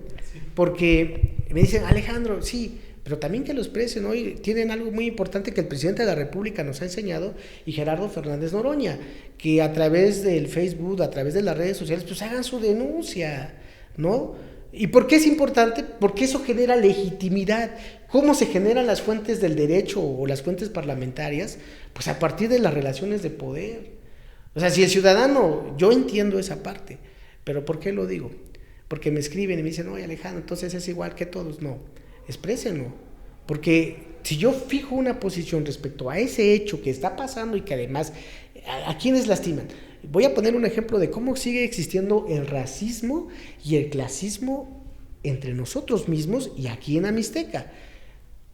porque me dicen, Alejandro, sí, pero también que los expresen. Hoy tienen algo muy importante que el presidente de la República nos ha enseñado, y Gerardo Fernández Noroña, que a través del Facebook, a través de las redes sociales, pues hagan su denuncia, ¿no? ¿Y por qué es importante? Porque eso genera legitimidad. ¿Cómo se generan las fuentes del derecho o las fuentes parlamentarias? Pues a partir de las relaciones de poder. O sea, si el ciudadano, yo entiendo esa parte, pero ¿por qué lo digo? Porque me escriben y me dicen, oye Alejandro, entonces es igual que todos. No, exprésenlo, porque si yo fijo una posición respecto a ese hecho que está pasando y que además, ¿a quiénes lastiman? Voy a poner un ejemplo de cómo sigue existiendo el racismo y el clasismo entre nosotros mismos y aquí en Amixteca.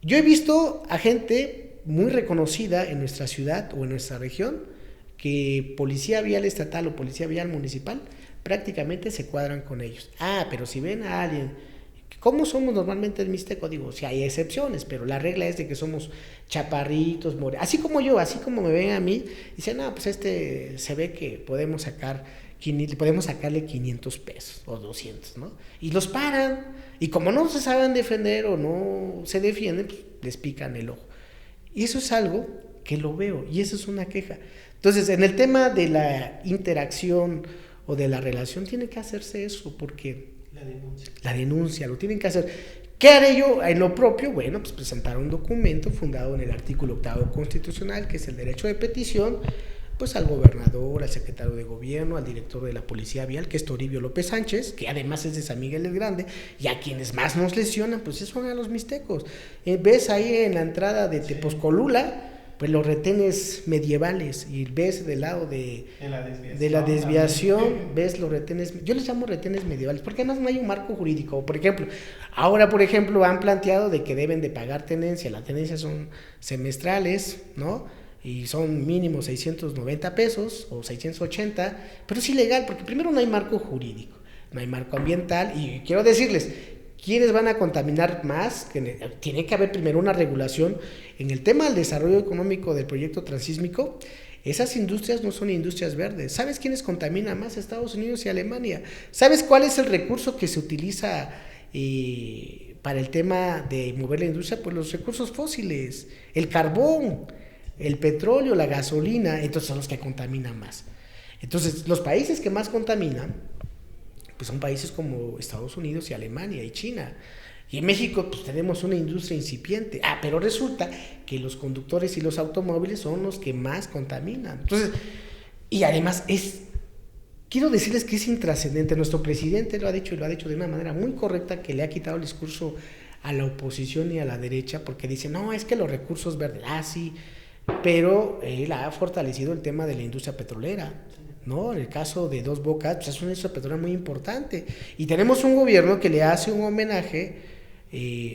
Yo he visto a gente muy reconocida en nuestra ciudad o en nuestra región que policía vial estatal o policía vial municipal prácticamente se cuadran con ellos. Pero si ven a alguien, ¿cómo somos normalmente en Mixteco? Digo, si hay excepciones, pero la regla es de que somos chaparritos, así como yo, así como me ven a mí, dicen, pues se ve que podemos sacarle 500 pesos o 200, ¿no? Y los paran, y como no se saben defender o no se defienden, pues les pican el ojo. Y eso es algo que lo veo, y eso es una queja. Entonces, en el tema de la interacción o de la relación, tiene que hacerse eso, porque la denuncia, lo tienen que hacer. ¿Qué haré yo en lo propio? Bueno, pues presentar un documento fundado en el artículo 8 constitucional, que es el derecho de petición, pues al gobernador, al secretario de gobierno, al director de la policía vial, que es Toribio López Sánchez, que además es de San Miguel el Grande, y a quienes más nos lesionan, pues son a los mixtecos. Ves ahí en la entrada de Tepozcolula, pues los retenes medievales, y ves del lado de la desviación, ves los retenes, yo les llamo retenes medievales, porque además no hay un marco jurídico. Por ejemplo, ahora han planteado de que deben de pagar tenencia, las tenencias son semestrales, ¿no? Y son mínimo 690 pesos o 680, pero es ilegal, porque primero no hay marco jurídico, no hay marco ambiental, y quiero decirles, ¿quiénes van a contaminar más? Tiene que haber primero una regulación en el tema del desarrollo económico del proyecto transísmico. Esas industrias no son industrias verdes. ¿Sabes quiénes contaminan más? Estados Unidos y Alemania. ¿Sabes cuál es el recurso que se utiliza para el tema de mover la industria? Pues los recursos fósiles, el carbón, el petróleo, la gasolina. Entonces son los que contaminan más. Entonces, los países que más contaminan pues son países como Estados Unidos y Alemania y China. Y en México pues tenemos una industria incipiente. Pero resulta que los conductores y los automóviles son los que más contaminan. Entonces, y además quiero decirles que es intrascendente. Nuestro presidente lo ha dicho, y lo ha dicho de una manera muy correcta, que le ha quitado el discurso a la oposición y a la derecha, porque dice, no, es que los recursos verdes, sí, pero él ha fortalecido el tema de la industria petrolera, ¿no? En el caso de Dos Bocas, pues es una industria petrolera muy importante, y tenemos un gobierno que le hace un homenaje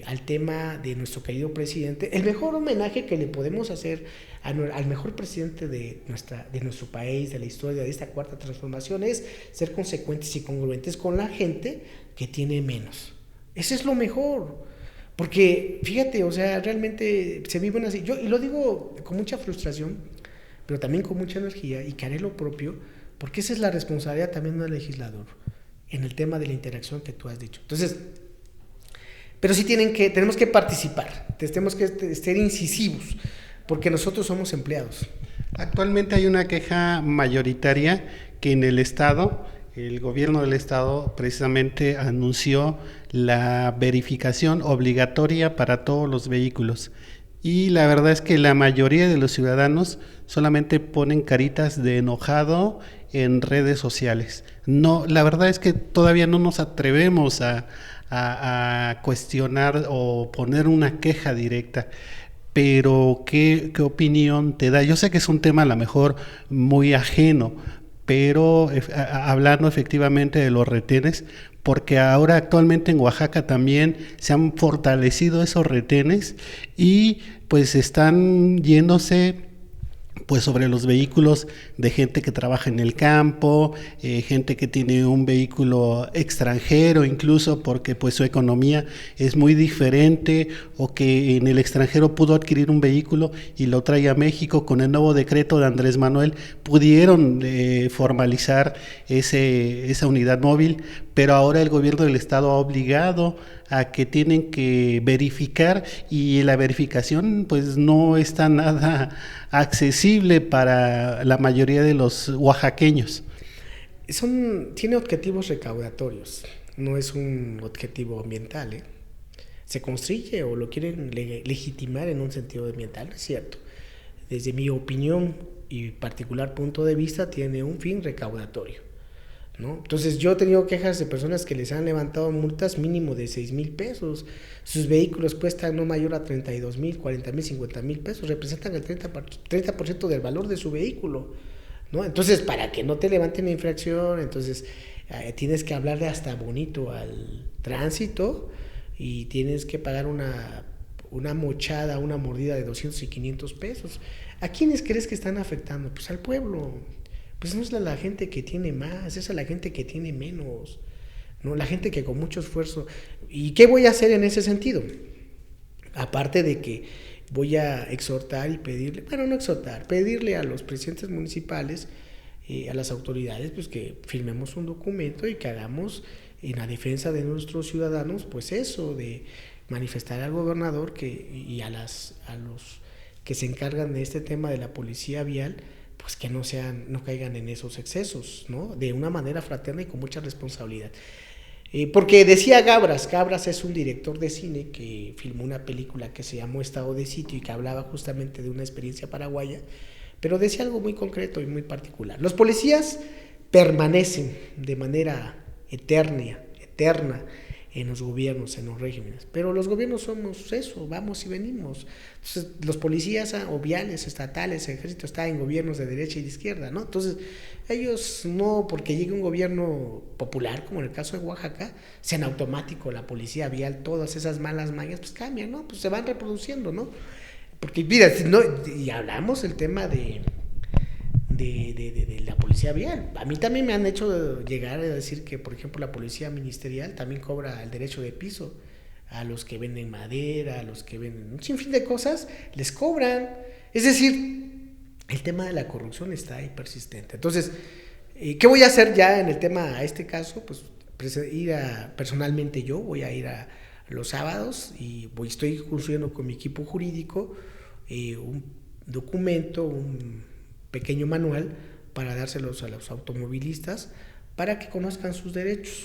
al tema de nuestro querido presidente, el mejor homenaje que le podemos hacer al mejor presidente de nuestro país, de la historia de esta cuarta transformación, es ser consecuentes y congruentes con la gente que tiene menos. Eso es lo mejor, porque fíjate, o sea, realmente se viven así. Y lo digo con mucha frustración, pero también con mucha energía, y que haré lo propio, porque esa es la responsabilidad también del legislador en el tema de la interacción que tú has dicho. Entonces, pero sí tenemos que participar, tenemos que ser incisivos, porque nosotros somos empleados. Actualmente hay una queja mayoritaria que en el Estado, el gobierno del Estado precisamente anunció la verificación obligatoria para todos los vehículos. Y la verdad es que la mayoría de los ciudadanos solamente ponen caritas de enojado en redes sociales. No, la verdad es que todavía no nos atrevemos a cuestionar o poner una queja directa. Pero ¿qué opinión te da? Yo sé que es un tema a lo mejor muy ajeno, pero hablando efectivamente de los retenes, porque ahora actualmente en Oaxaca también se han fortalecido esos retenes y pues están yéndose pues sobre los vehículos de gente que trabaja en el campo, gente que tiene un vehículo extranjero incluso porque pues su economía es muy diferente, o que en el extranjero pudo adquirir un vehículo y lo trae a México. Con el nuevo decreto de Andrés Manuel pudieron formalizar esa unidad móvil, pero ahora el gobierno del estado ha obligado a que tienen que verificar, y la verificación pues no está nada accesible para la mayoría de los oaxaqueños. Tiene objetivos recaudatorios, no es un objetivo ambiental, Se construye o lo quieren legitimar en un sentido ambiental, es cierto. Desde mi opinión, y particular punto de vista tiene un fin recaudatorio, ¿no? Entonces yo he tenido quejas de personas que les han levantado multas mínimo de 6,000 pesos, sus vehículos cuestan no mayor a 32,000, 40,000, 50,000 pesos, representan el 30% del valor de su vehículo, ¿no? Entonces, para que no te levanten la infracción, entonces tienes que hablarle hasta bonito al tránsito y tienes que pagar una mochada, una mordida de 200 y 500 pesos. ¿A quiénes crees que están afectando? Pues al pueblo. Pues no es la gente que tiene más, es a la gente que tiene menos, ¿no? La gente que con mucho esfuerzo. ¿Y qué voy a hacer en ese sentido? Aparte de que voy a exhortar y pedirle, bueno, no exhortar, pedirle a los presidentes municipales, a las autoridades, pues que firmemos un documento y que hagamos en la defensa de nuestros ciudadanos, pues eso, de manifestar al gobernador y a los que se encargan de este tema de la policía vial, pues que no caigan en esos excesos, ¿no? De una manera fraterna y con mucha responsabilidad. Porque decía Gabras es un director de cine que filmó una película que se llamó Estado de Sitio y que hablaba justamente de una experiencia paraguaya, pero decía algo muy concreto y muy particular. Los policías permanecen de manera eterna en los gobiernos, en los regímenes, pero los gobiernos somos eso, vamos y venimos. Entonces, los policías o viales, estatales, el ejército está en gobiernos de derecha y de izquierda, ¿no? Entonces, ellos no, porque llegue un gobierno popular, como en el caso de Oaxaca, sea en automático la policía vial, todas esas malas mañas, pues cambian, ¿no? Pues se van reproduciendo, ¿no? Porque, mira, y hablamos del tema de la policía vial. A mí también me han hecho llegar a decir que, por ejemplo, la policía ministerial también cobra el derecho de piso a los que venden madera, a los que venden un sinfín de cosas, les cobran. Es decir, el tema de la corrupción está ahí persistente. Entonces, ¿qué voy a hacer ya en el tema, a este caso? Pues personalmente yo voy a ir a los sábados y estoy construyendo con mi equipo jurídico un documento, un pequeño manual para dárselos a los automovilistas para que conozcan sus derechos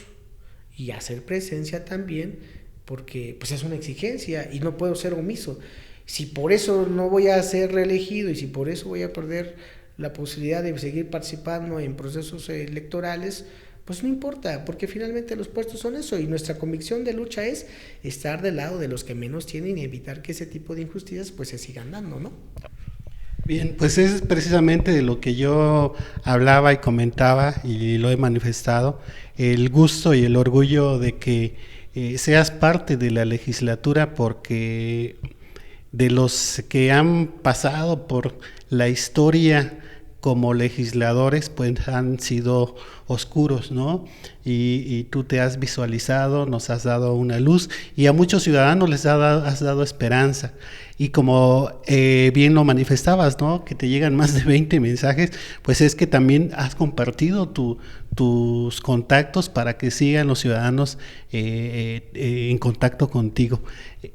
y hacer presencia también, porque pues es una exigencia y no puedo ser omiso. Si por eso no voy a ser reelegido y si por eso voy a perder la posibilidad de seguir participando en procesos electorales, pues no importa, porque finalmente los puestos son eso y nuestra convicción de lucha es estar del lado de los que menos tienen y evitar que ese tipo de injusticias pues se sigan dando, ¿no? Bien, pues es precisamente de lo que yo hablaba y comentaba y lo he manifestado, el gusto y el orgullo de que seas parte de la legislatura, porque de los que han pasado por la historia como legisladores, pues han sido oscuros, ¿no? Y tú te has visualizado, nos has dado una luz y a muchos ciudadanos les has dado esperanza. Y como bien lo manifestabas, ¿no? Que te llegan más de 20 mensajes, pues es que también has compartido tus contactos para que sigan los ciudadanos en contacto contigo.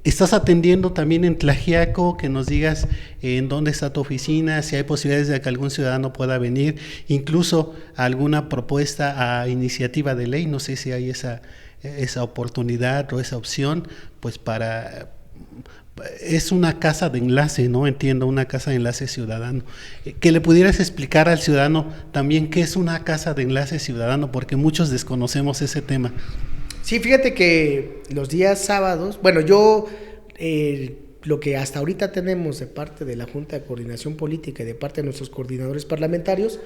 ¿Estás atendiendo también en Tlaxiaco? Que nos digas en dónde está tu oficina, si hay posibilidades de que algún ciudadano pueda venir, incluso alguna propuesta a iniciativa de ley, no sé si hay esa oportunidad o esa opción, pues es una casa de enlace, ¿no? Entiendo, una casa de enlace ciudadano. Que le pudieras explicar al ciudadano también qué es una casa de enlace ciudadano, porque muchos desconocemos ese tema. Sí, fíjate que los días sábados, bueno, yo lo que hasta ahorita tenemos de parte de la Junta de Coordinación Política y de parte de nuestros coordinadores parlamentarios,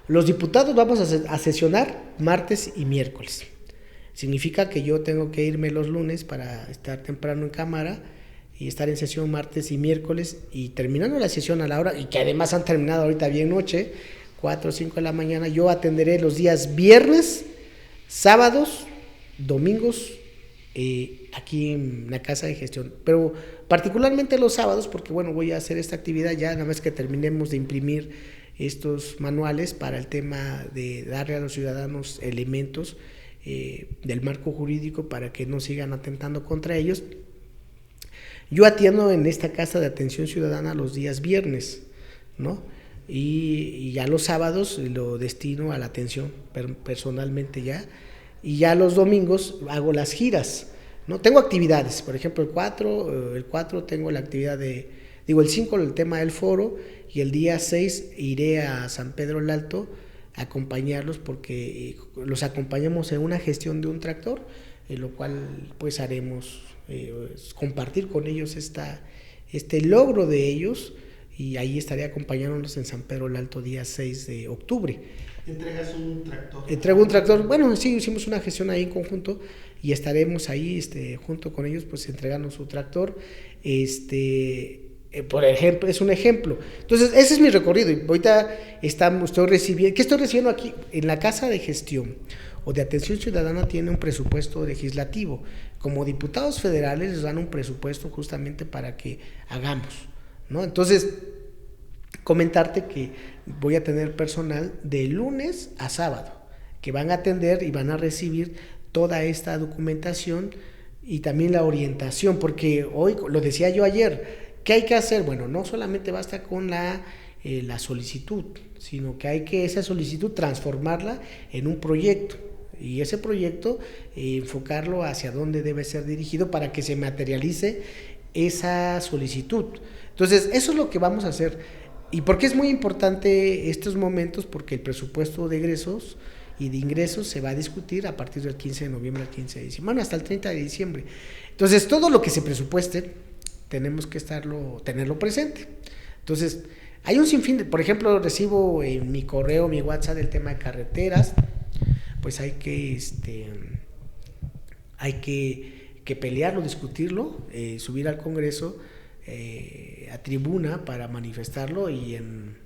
los diputados vamos a sesionar martes y miércoles. Significa que yo tengo que irme los lunes para estar temprano en cámara y estar en sesión martes y miércoles, y terminando la sesión a la hora, y que además han terminado ahorita bien noche, 4 o 5 de la mañana, yo atenderé los días viernes, sábados, domingos, aquí en la casa de gestión, pero particularmente los sábados, porque bueno, voy a hacer esta actividad ya una vez que terminemos de imprimir estos manuales para el tema de darle a los ciudadanos elementos del marco jurídico para que no sigan atentando contra ellos. Yo atiendo en esta casa de atención ciudadana los días viernes, ¿no? Y ya los sábados lo destino a la atención personalmente ya, y ya los domingos hago las giras, ¿no? Tengo actividades, por ejemplo el 4 tengo la actividad de Digo, el 5 el tema del foro, y el día 6 iré a San Pedro el Alto a acompañarlos, porque los acompañamos en una gestión de un tractor, en lo cual pues haremos compartir con ellos este logro de ellos, y ahí estaré acompañándolos en San Pedro el Alto día 6 de octubre. ¿Entregas un tractor? Entrego un tractor, bueno, sí, hicimos una gestión ahí en conjunto y estaremos ahí junto con ellos, pues entregando su tractor. Por ejemplo, es un ejemplo. Entonces, ese es mi recorrido. Y ahorita estoy recibiendo aquí? En la Casa de Gestión o de Atención Ciudadana tiene un presupuesto legislativo. Como diputados federales les dan un presupuesto justamente para que hagamos, ¿no? Entonces, comentarte que voy a tener personal de lunes a sábado que van a atender y van a recibir toda esta documentación y también la orientación, porque hoy, lo decía yo ayer, ¿qué hay que hacer? Bueno, no solamente basta con la solicitud, sino que hay que esa solicitud transformarla en un proyecto, y ese proyecto enfocarlo hacia dónde debe ser dirigido para que se materialice esa solicitud. Entonces, eso es lo que vamos a hacer. ¿Y por qué es muy importante estos momentos? Porque el presupuesto de egresos y de ingresos se va a discutir a partir del 15 de noviembre al 15 de diciembre, bueno, hasta el 30 de diciembre. Entonces, todo lo que se presupueste tenemos que tenerlo presente. Entonces, hay un sinfín por ejemplo, recibo en mi correo, mi WhatsApp, el tema de carreteras, pues hay que pelearlo, discutirlo, subir al Congreso, a tribuna para manifestarlo, y en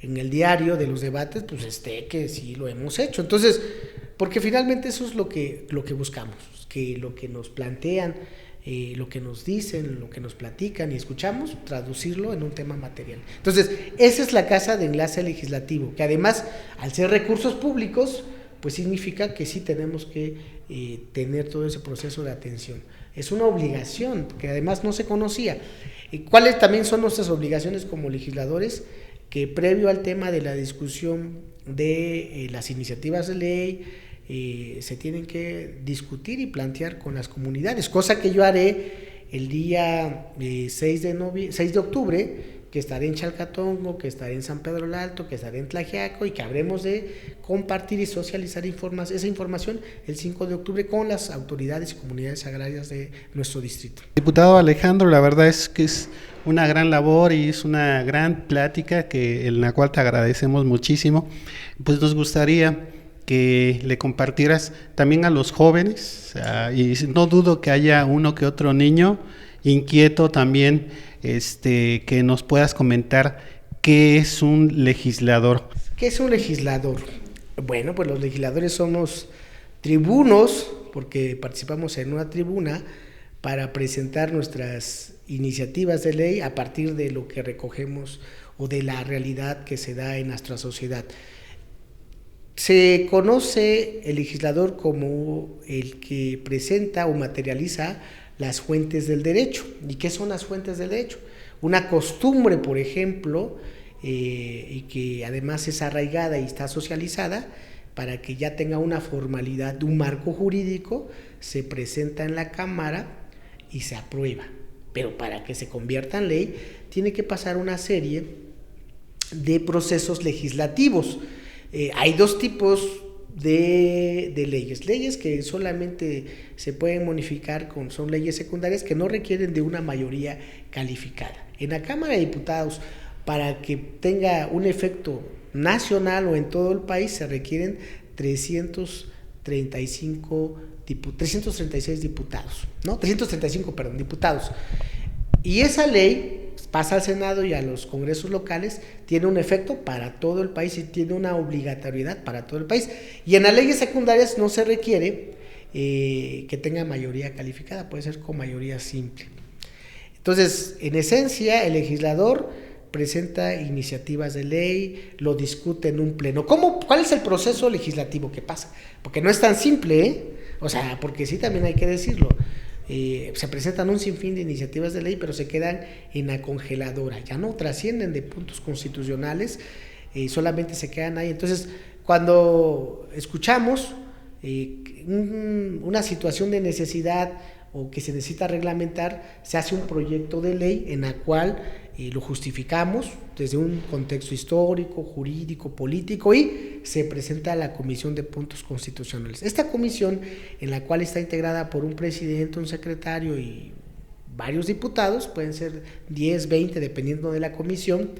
el diario de los debates pues que sí lo hemos hecho. Entonces, porque finalmente eso es lo que buscamos, que lo que nos plantean, lo que nos dicen, lo que nos platican y escuchamos, traducirlo en un tema material. Entonces, esa es la Casa de Enlace Legislativo, que además, al ser recursos públicos, pues significa que sí tenemos que tener todo ese proceso de atención. Es una obligación que además no se conocía. ¿Cuáles también son nuestras obligaciones como legisladores? Que previo al tema de la discusión de las iniciativas de ley, se tienen que discutir y plantear con las comunidades, cosa que yo haré el día 6 de octubre, que estaré en Chalcatongo, que estaré en San Pedro el Alto, que estaré en Tlaxiaco, y que habremos de compartir y socializar esa información el 5 de octubre con las autoridades y comunidades agrarias de nuestro distrito. Diputado Alejandro, la verdad es que es una gran labor y es una gran plática en la cual te agradecemos muchísimo. Pues nos gustaría que le compartieras también a los jóvenes, y no dudo que haya uno que otro niño inquieto también, que nos puedas comentar qué es un legislador. ¿Qué es un legislador? Bueno, pues los legisladores somos tribunos, porque participamos en una tribuna para presentar nuestras iniciativas de ley a partir de lo que recogemos o de la realidad que se da en nuestra sociedad. Se conoce el legislador como el que presenta o materializa las fuentes del derecho. ¿Y qué son las fuentes del derecho? Una costumbre, por ejemplo, y que además es arraigada y está socializada, para que ya tenga una formalidad de un marco jurídico, se presenta en la Cámara y se aprueba. Pero para que se convierta en ley, tiene que pasar una serie de procesos legislativos. Hay dos tipos de leyes que solamente se pueden modificar, son leyes secundarias que no requieren de una mayoría calificada. En la Cámara de Diputados, para que tenga un efecto nacional o en todo el país, se requieren 336 diputados, ¿no? 335, diputados. Y esa ley pasa al Senado y a los congresos locales, tiene un efecto para todo el país y tiene una obligatoriedad para todo el país. Y en las leyes secundarias no se requiere que tenga mayoría calificada, puede ser con mayoría simple. Entonces, en esencia, el legislador presenta iniciativas de ley, lo discute en un pleno. ¿Cuál es el proceso legislativo que pasa? Porque no es tan simple, o sea, porque sí, también hay que decirlo. Se presentan un sinfín de iniciativas de ley, pero se quedan en la congeladora, ya no trascienden de puntos constitucionales, solamente se quedan ahí. Entonces, cuando escuchamos una situación de necesidad o que se necesita reglamentar, se hace un proyecto de ley en la cual lo justificamos desde un contexto histórico, jurídico, político y se presenta a la Comisión de Puntos Constitucionales. Esta comisión, en la cual está integrada por un presidente, un secretario y varios diputados, pueden ser 10, 20, dependiendo de la comisión,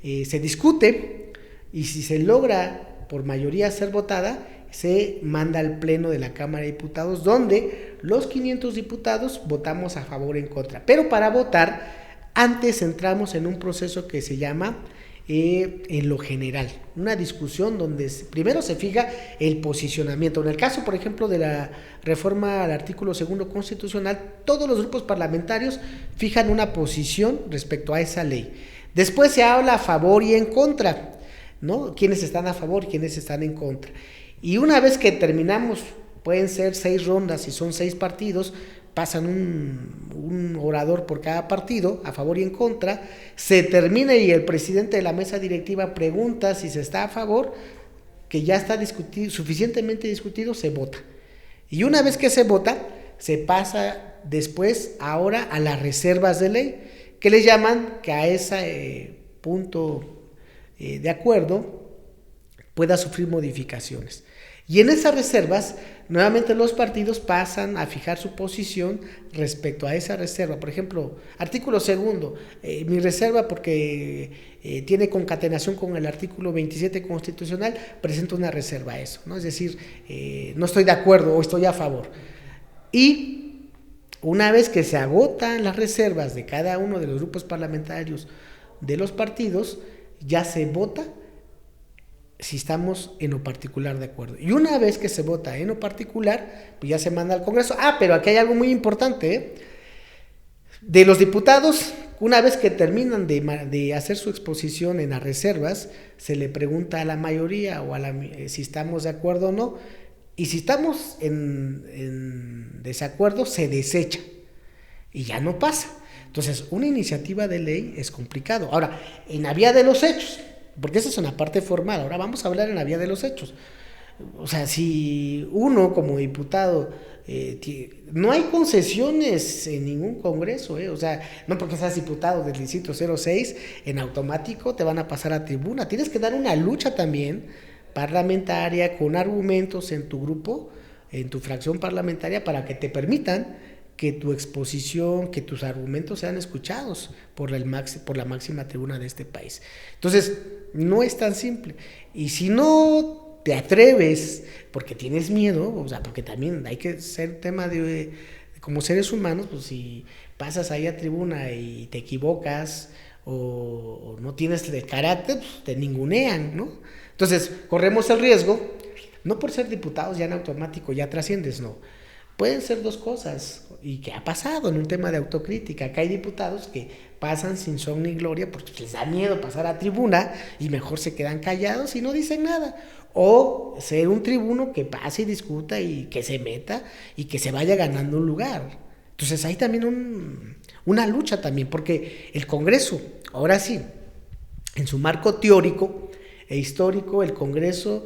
se discute y si se logra por mayoría ser votada, se manda al pleno de la Cámara de Diputados, donde los 500 diputados votamos a favor o en contra. Pero para votar, antes entramos en un proceso que se llama en lo general, una discusión donde primero se fija el posicionamiento. En el caso, por ejemplo, de la reforma al artículo 2 constitucional, todos los grupos parlamentarios fijan una posición respecto a esa ley. Después se habla a favor y en contra, ¿no? Quiénes están a favor, quiénes están en contra. Y una vez que terminamos, pueden ser 6 rondas y son 6 partidos, pasan un orador por cada partido, a favor y en contra, se termina y el presidente de la mesa directiva pregunta si se está a favor, que ya está suficientemente discutido, se vota. Y una vez que se vota, se pasa después ahora a las reservas de ley, que le llaman que a ese punto de acuerdo pueda sufrir modificaciones. Y en esas reservas, nuevamente los partidos pasan a fijar su posición respecto a esa reserva. Por ejemplo, artículo 2, mi reserva porque tiene concatenación con el artículo 27 constitucional, presento una reserva a eso, ¿no? Es decir, no estoy de acuerdo o estoy a favor. Y una vez que se agotan las reservas de cada uno de los grupos parlamentarios de los partidos, ya se vota si estamos en lo particular de acuerdo. Y una vez que se vota en lo particular, pues ya se manda al Congreso. Pero aquí hay algo muy importante, de los diputados, una vez que terminan de hacer su exposición en las reservas, se le pregunta a la mayoría o si estamos de acuerdo o no, y si estamos en desacuerdo, se desecha y ya no pasa. Entonces, una iniciativa de ley es complicado. Ahora, en la vía de los hechos, porque esa es una parte formal, ahora vamos a hablar en la vía de los hechos. O sea, si uno como diputado, no hay concesiones en ningún congreso, o sea, no porque seas diputado del distrito 06, en automático te van a pasar a tribuna. Tienes que dar una lucha también parlamentaria con argumentos en tu grupo, en tu fracción parlamentaria, para que te permitan que tu exposición, que tus argumentos sean escuchados por la máxima tribuna de este país. Entonces, no es tan simple. Y si no te atreves, porque tienes miedo, o sea, porque también hay que ser tema de como seres humanos, pues si pasas ahí a tribuna y te equivocas o no tienes el carácter, pues te ningunean, ¿no? Entonces, corremos el riesgo, no por ser diputados ya en automático, ya trasciendes, no. Pueden ser dos cosas, y que ha pasado en un tema de autocrítica. Acá hay diputados que pasan sin son ni gloria porque les da miedo pasar a tribuna y mejor se quedan callados y no dicen nada. O ser un tribuno que pase y discuta y que se meta y que se vaya ganando un lugar. Entonces hay también una lucha también, porque el Congreso, ahora sí, en su marco teórico e histórico, el Congreso,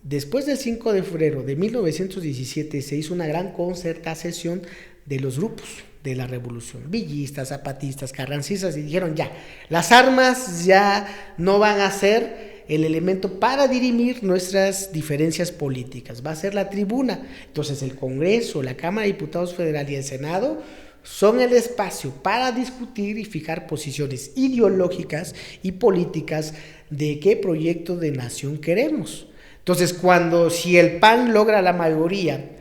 después del 5 de febrero de 1917, se hizo una gran concertación de los grupos de la revolución, villistas, zapatistas, carrancistas, y dijeron ya, las armas ya no van a ser el elemento para dirimir nuestras diferencias políticas, va a ser la tribuna. Entonces el Congreso, la Cámara de Diputados Federal y el Senado son el espacio para discutir y fijar posiciones ideológicas y políticas de qué proyecto de nación queremos. Entonces, si el PAN logra la mayoría,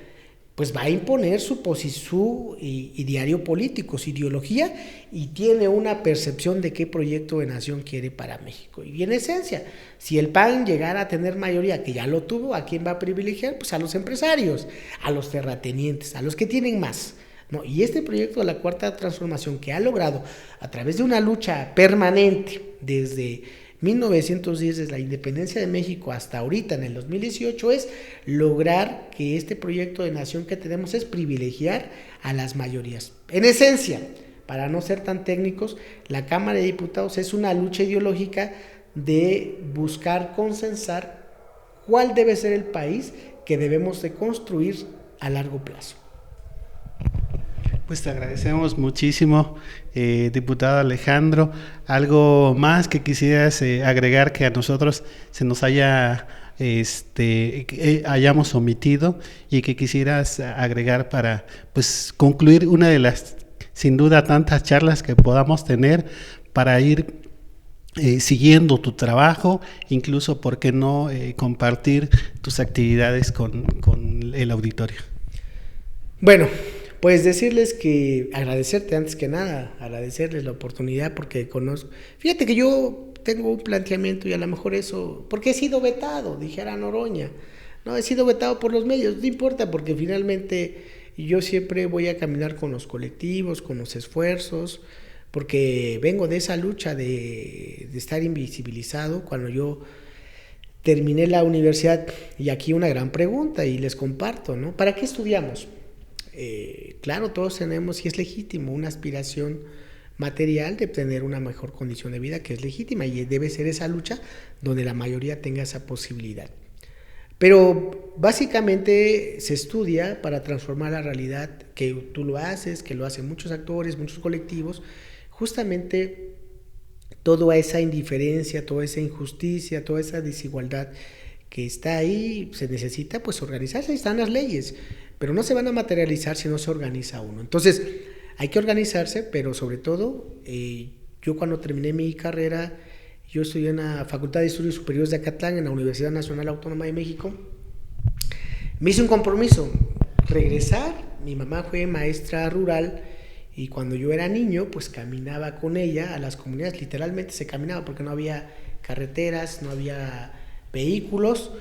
pues va a imponer su ideario político, su ideología, y tiene una percepción de qué proyecto de nación quiere para México. Y en esencia, si el PAN llegara a tener mayoría, que ya lo tuvo, ¿a quién va a privilegiar? Pues a los empresarios, a los terratenientes, a los que tienen más, ¿no? Y este proyecto de la Cuarta Transformación, que ha logrado a través de una lucha permanente desde 1910, desde la independencia de México hasta ahorita en el 2018, es lograr que este proyecto de nación que tenemos es privilegiar a las mayorías. En esencia, para no ser tan técnicos, la Cámara de Diputados es una lucha ideológica de buscar consensar cuál debe ser el país que debemos de construir a largo plazo. Pues te agradecemos muchísimo, diputado Alejandro. ¿Algo más que quisieras agregar que a nosotros se nos haya hayamos omitido y que quisieras agregar para pues concluir una de las sin duda tantas charlas que podamos tener para ir siguiendo tu trabajo, incluso por qué no compartir tus actividades con el auditorio? Bueno, pues decirles que agradecerte antes que nada, agradecerles la oportunidad porque conozco. Fíjate que yo tengo un planteamiento y a lo mejor eso, porque he sido vetado, dijera Noroña, no, he sido vetado por los medios, no importa porque finalmente yo siempre voy a caminar con los colectivos, con los esfuerzos, porque vengo de esa lucha de estar invisibilizado. Cuando yo terminé la universidad, y aquí una gran pregunta y les comparto, ¿no? ¿Para qué estudiamos? Claro, todos tenemos, y es legítimo, una aspiración material de tener una mejor condición de vida, que es legítima, y debe ser esa lucha donde la mayoría tenga esa posibilidad. Pero básicamente se estudia para transformar la realidad, que tú lo haces, que lo hacen muchos actores, muchos colectivos, justamente toda esa indiferencia, toda esa injusticia, toda esa desigualdad que está ahí, se necesita pues organizarse, ahí están las leyes, pero no se van a materializar si no se organiza uno. Entonces, hay que organizarse, pero sobre todo, yo cuando terminé mi carrera, yo estudié en la Facultad de Estudios Superiores de Acatlán, en la Universidad Nacional Autónoma de México. Me hice un compromiso, regresar. Mi mamá fue maestra rural y cuando yo era niño, pues caminaba con ella a las comunidades, literalmente se caminaba porque no había carreteras, no había vehículos,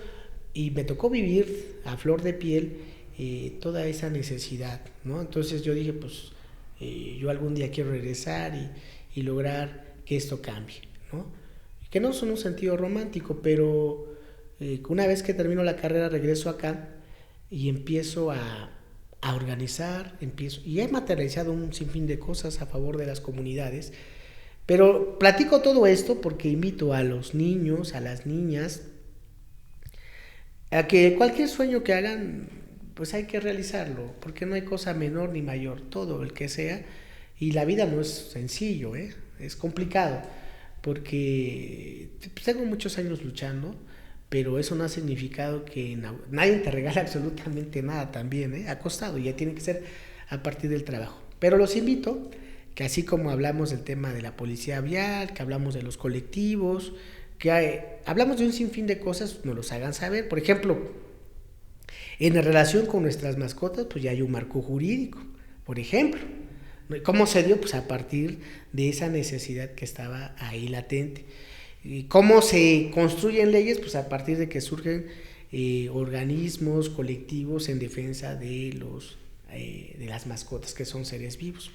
y me tocó vivir a flor de piel toda esa necesidad, ¿no? Entonces yo dije, pues yo algún día quiero regresar y lograr que esto cambie, ¿no? Que no son un sentido romántico, pero una vez que termino la carrera regreso acá y empiezo a organizar, y he materializado un sinfín de cosas a favor de las comunidades, pero platico todo esto porque invito a los niños, a las niñas, a que cualquier sueño que hagan, pues hay que realizarlo, porque no hay cosa menor ni mayor, todo el que sea, y la vida no es sencillo, es complicado, porque pues, tengo muchos años luchando, pero eso no ha significado que nadie te regale absolutamente nada también, ha costado, y ya tiene que ser a partir del trabajo. Pero los invito, que así como hablamos del tema de la policía vial, que hablamos de los colectivos, que hablamos de un sinfín de cosas, nos los hagan saber. Por ejemplo, en relación con nuestras mascotas, pues ya hay un marco jurídico, por ejemplo. ¿Cómo se dio? Pues a partir de esa necesidad que estaba ahí latente. ¿Y cómo se construyen leyes? Pues a partir de que surgen organismos colectivos en defensa de las mascotas, que son seres vivos.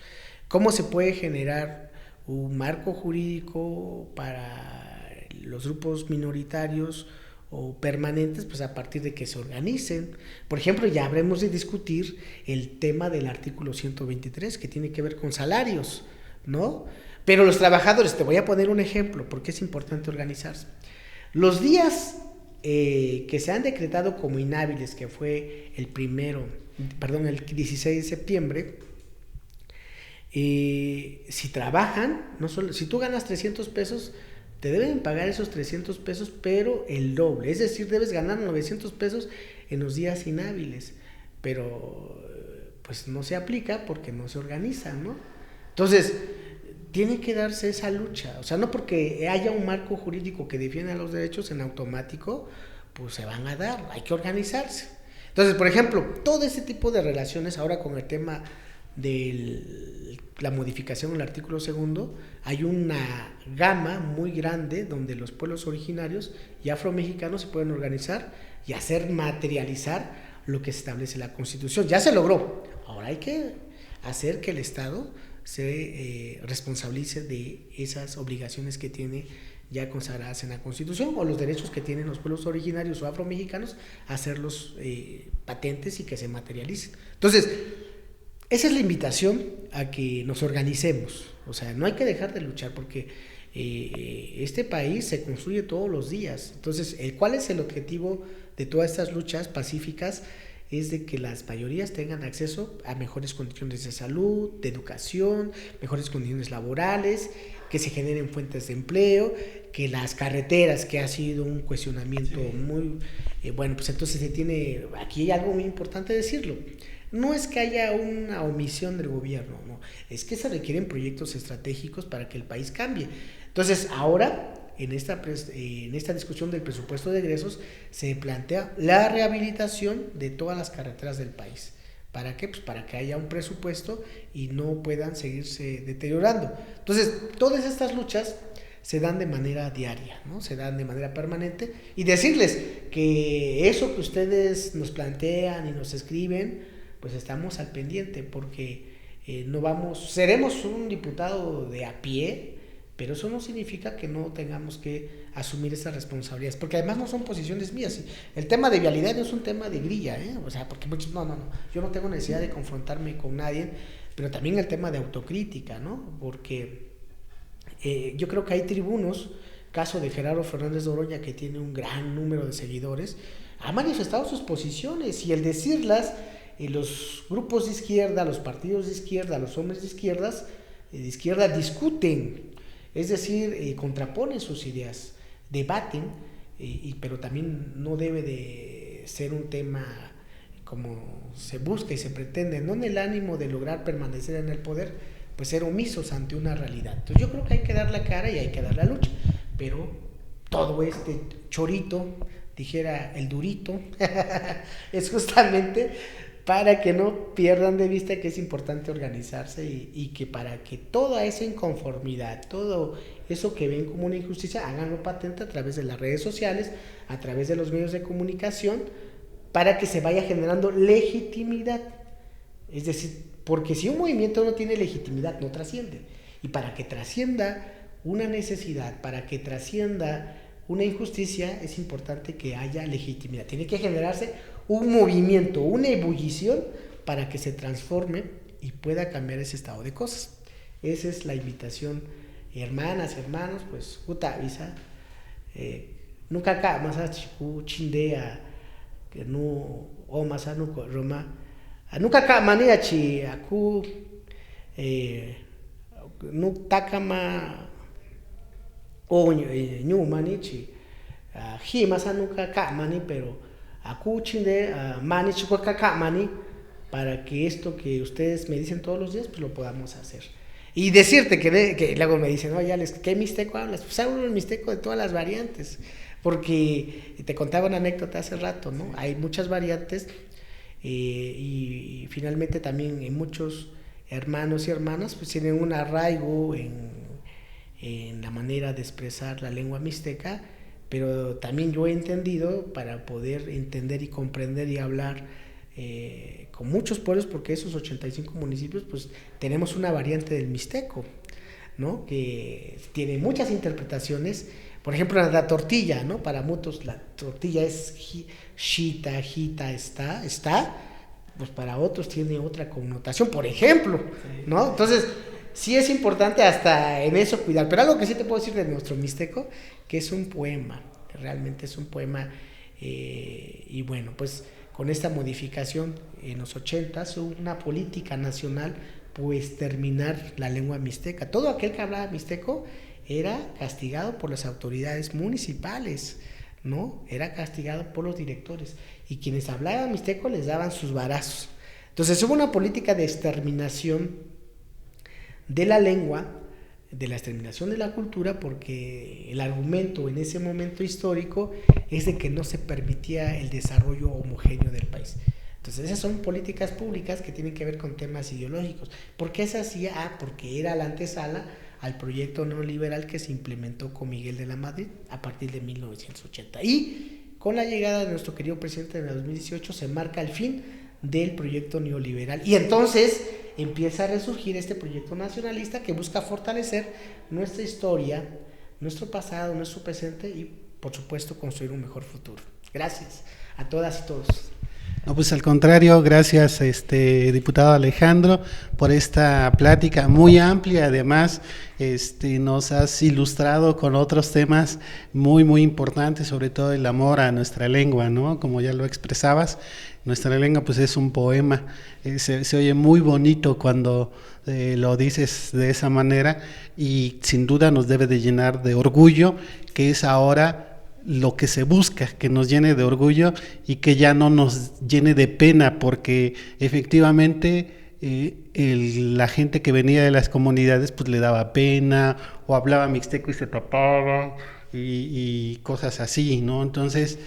¿Cómo se puede generar un marco jurídico para los grupos minoritarios o permanentes? Pues a partir de que se organicen. Por ejemplo, ya habremos de discutir el tema del artículo 123, que tiene que ver con salarios, ¿no? Pero los trabajadores, te voy a poner un ejemplo, porque es importante organizarse. Los días que se han decretado como inhábiles, que fue el 16 de septiembre, si trabajan, no solo, si tú ganas 300 pesos, te deben pagar esos 300 pesos, pero el doble. Es decir, debes ganar 900 pesos en los días inhábiles, pero pues no se aplica porque no se organiza, ¿no? Entonces, tiene que darse esa lucha, o sea, no porque haya un marco jurídico que defienda los derechos en automático, pues se van a dar, hay que organizarse. Entonces, por ejemplo, todo ese tipo de relaciones, ahora con el tema de la modificación del artículo 2, hay una gama muy grande donde los pueblos originarios y afromexicanos se pueden organizar y hacer materializar lo que establece la Constitución. Ya se logró, ahora hay que hacer que el Estado se responsabilice de esas obligaciones que tiene ya consagradas en la Constitución, o los derechos que tienen los pueblos originarios o afromexicanos, hacerlos patentes y que se materialicen. Entonces, esa es la invitación a que nos organicemos. O sea, no hay que dejar de luchar porque este país se construye todos los días. Entonces, ¿cuál es el objetivo de todas estas luchas pacíficas? es de que las mayorías tengan acceso a mejores condiciones de salud, de educación, mejores condiciones laborales, que se generen fuentes de empleo, que las carreteras, que ha sido un cuestionamiento muy bueno, pues entonces se tiene, aquí hay algo muy importante decirlo, no es que haya una omisión del gobierno, no, es que se requieren proyectos estratégicos para que el país cambie. Entonces ahora en esta discusión del presupuesto de egresos se plantea la rehabilitación de todas las carreteras del país. ¿Para qué? Pues para que haya un presupuesto y no puedan seguirse deteriorando. Entonces, todas estas luchas se dan de manera diaria, ¿no? Se dan de manera permanente, y decirles que eso que ustedes nos plantean y nos escriben, pues estamos al pendiente, porque seremos un diputado de a pie, pero eso no significa que no tengamos que asumir esas responsabilidades, porque además no son posiciones mías. El tema de vialidad no es un tema de grilla, o sea, porque muchos, no, yo no tengo necesidad de confrontarme con nadie, pero también el tema de autocrítica, ¿no? Porque yo creo que hay tribunos, caso de Gerardo Fernández de Oroña, que tiene un gran número de seguidores, ha manifestado sus posiciones, y el decirlas, los grupos de izquierda, los partidos de izquierda, los hombres de izquierda discuten, es decir, contraponen sus ideas, debaten, pero también no debe de ser un tema como se busca y se pretende, no en el ánimo de lograr permanecer en el poder, pues ser omisos ante una realidad. Entonces yo creo que hay que dar la cara y hay que dar la lucha, pero todo este chorito, dijera el durito, es justamente para que no pierdan de vista que es importante organizarse, y que para que toda esa inconformidad, todo eso que ven como una injusticia, háganlo patente a través de las redes sociales, a través de los medios de comunicación, para que se vaya generando legitimidad. Es decir, porque si un movimiento no tiene legitimidad, no trasciende. Y para que trascienda una necesidad, para que trascienda una injusticia, es importante que haya legitimidad. Tiene que generarse un movimiento, una ebullición, para que se transforme y pueda cambiar ese estado de cosas. Esa es la invitación, hermanas, hermanos, pues, juta avisa, nunca acá, más a chiku chindea, que no, o más a nuco, Roma, nunca acá, manera chi, aku, no takama, o ñu manichi, hi más a nunca acá, mani, pero acuchinde, mani chicocaca, mani, para que esto que ustedes me dicen todos los días, pues lo podamos hacer. Y decirte que luego me dicen, oye, Alex, ¿qué mixteco hablas? Pues hablo el mixteco de todas las variantes, porque te contaba una anécdota hace rato, ¿no? Hay muchas variantes, y finalmente también muchos hermanos y hermanas pues tienen un arraigo en la manera de expresar la lengua mixteca, pero también yo he entendido, para poder entender y comprender y hablar con muchos pueblos, porque esos 85 municipios pues tenemos una variante del mixteco, ¿no? Que tiene muchas interpretaciones. Por ejemplo, la tortilla, ¿no? Para muchos la tortilla es shita, jita, está, pues para otros tiene otra connotación, por ejemplo, ¿no? Entonces, sí es importante hasta en eso cuidar. Pero algo que sí te puedo decir de nuestro mixteco, que es un poema, que realmente es un poema, y bueno, pues con esta modificación en los 80s, una política nacional, pues terminar la lengua mixteca. Todo aquel que hablaba mixteco era castigado por las autoridades municipales, ¿no? Era castigado por los directores, y quienes hablaban mixteco les daban sus varazos. Entonces hubo una política de exterminación de la lengua, de la exterminación de la cultura, porque el argumento en ese momento histórico es de que no se permitía el desarrollo homogéneo del país. Entonces esas son políticas públicas que tienen que ver con temas ideológicos. ¿Por qué se hacía? Porque era la antesala al proyecto neoliberal que se implementó con Miguel de la Madrid a partir de 1980. Y con la llegada de nuestro querido presidente en el 2018 se marca el fin del proyecto neoliberal. Y entonces empieza a resurgir este proyecto nacionalista que busca fortalecer nuestra historia, nuestro pasado, nuestro presente y, por supuesto, construir un mejor futuro. Gracias a todas y todos. No, pues al contrario, gracias diputado Alejandro por esta plática muy amplia. Además, nos has ilustrado con otros temas muy, muy importantes, sobre todo el amor a nuestra lengua, ¿no? Como ya lo expresabas, nuestra lengua pues es un poema, se oye muy bonito cuando lo dices de esa manera y sin duda nos debe de llenar de orgullo, que es ahora lo que se busca, que nos llene de orgullo y que ya no nos llene de pena, porque efectivamente la gente que venía de las comunidades pues le daba pena o hablaba mixteco y se tapaba y cosas así, ¿no? Entonces,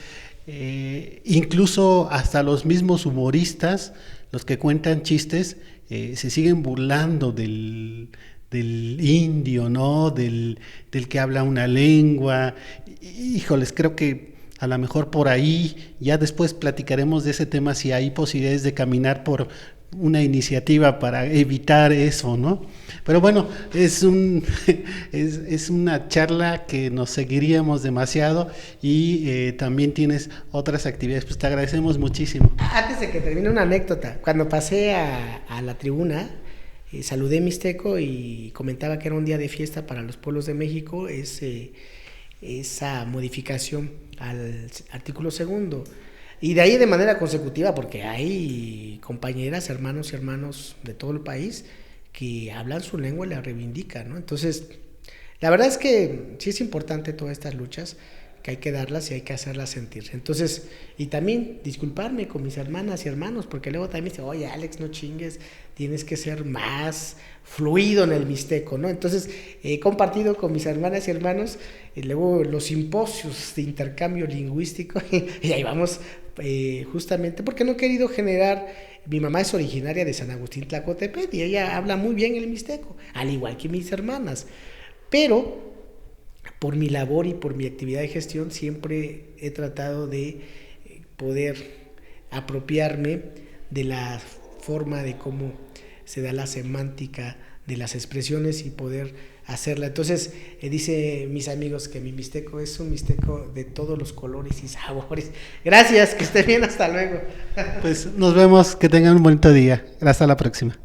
incluso hasta los mismos humoristas, los que cuentan chistes, se siguen burlando del indio, ¿no? Del que habla una lengua. Híjoles, creo que a lo mejor por ahí, ya después platicaremos de ese tema, si hay posibilidades de caminar por una iniciativa para evitar eso, ¿no? Pero bueno, es una charla que nos seguiríamos demasiado y también tienes otras actividades, pues te agradecemos muchísimo. Antes de que termine una anécdota, cuando pasé a la tribuna, saludé mixteco y comentaba que era un día de fiesta para los pueblos de México, esa modificación al artículo 2. Y de ahí de manera consecutiva, porque hay compañeras, hermanos y hermanos de todo el país que hablan su lengua y la reivindican, ¿no? Entonces, la verdad es que sí es importante todas estas luchas, que hay que darlas y hay que hacerlas sentir. Entonces, y también disculparme con mis hermanas y hermanos, porque luego también dicen, oye Alex, no chingues, tienes que ser más fluido en el mixteco, ¿no? Entonces, he compartido con mis hermanas y hermanos luego los simposios de intercambio lingüístico y ahí vamos justamente porque no he querido generar. Mi mamá es originaria de San Agustín Tlacotepec y ella habla muy bien el mixteco, al igual que mis hermanas, pero por mi labor y por mi actividad de gestión siempre he tratado de poder apropiarme de la forma de cómo se da la semántica de las expresiones y poder hacerla. Entonces, dice mis amigos que mi mixteco es un mixteco de todos los colores y sabores. Gracias, que esté bien, hasta luego. Pues nos vemos, que tengan un bonito día. Hasta la próxima.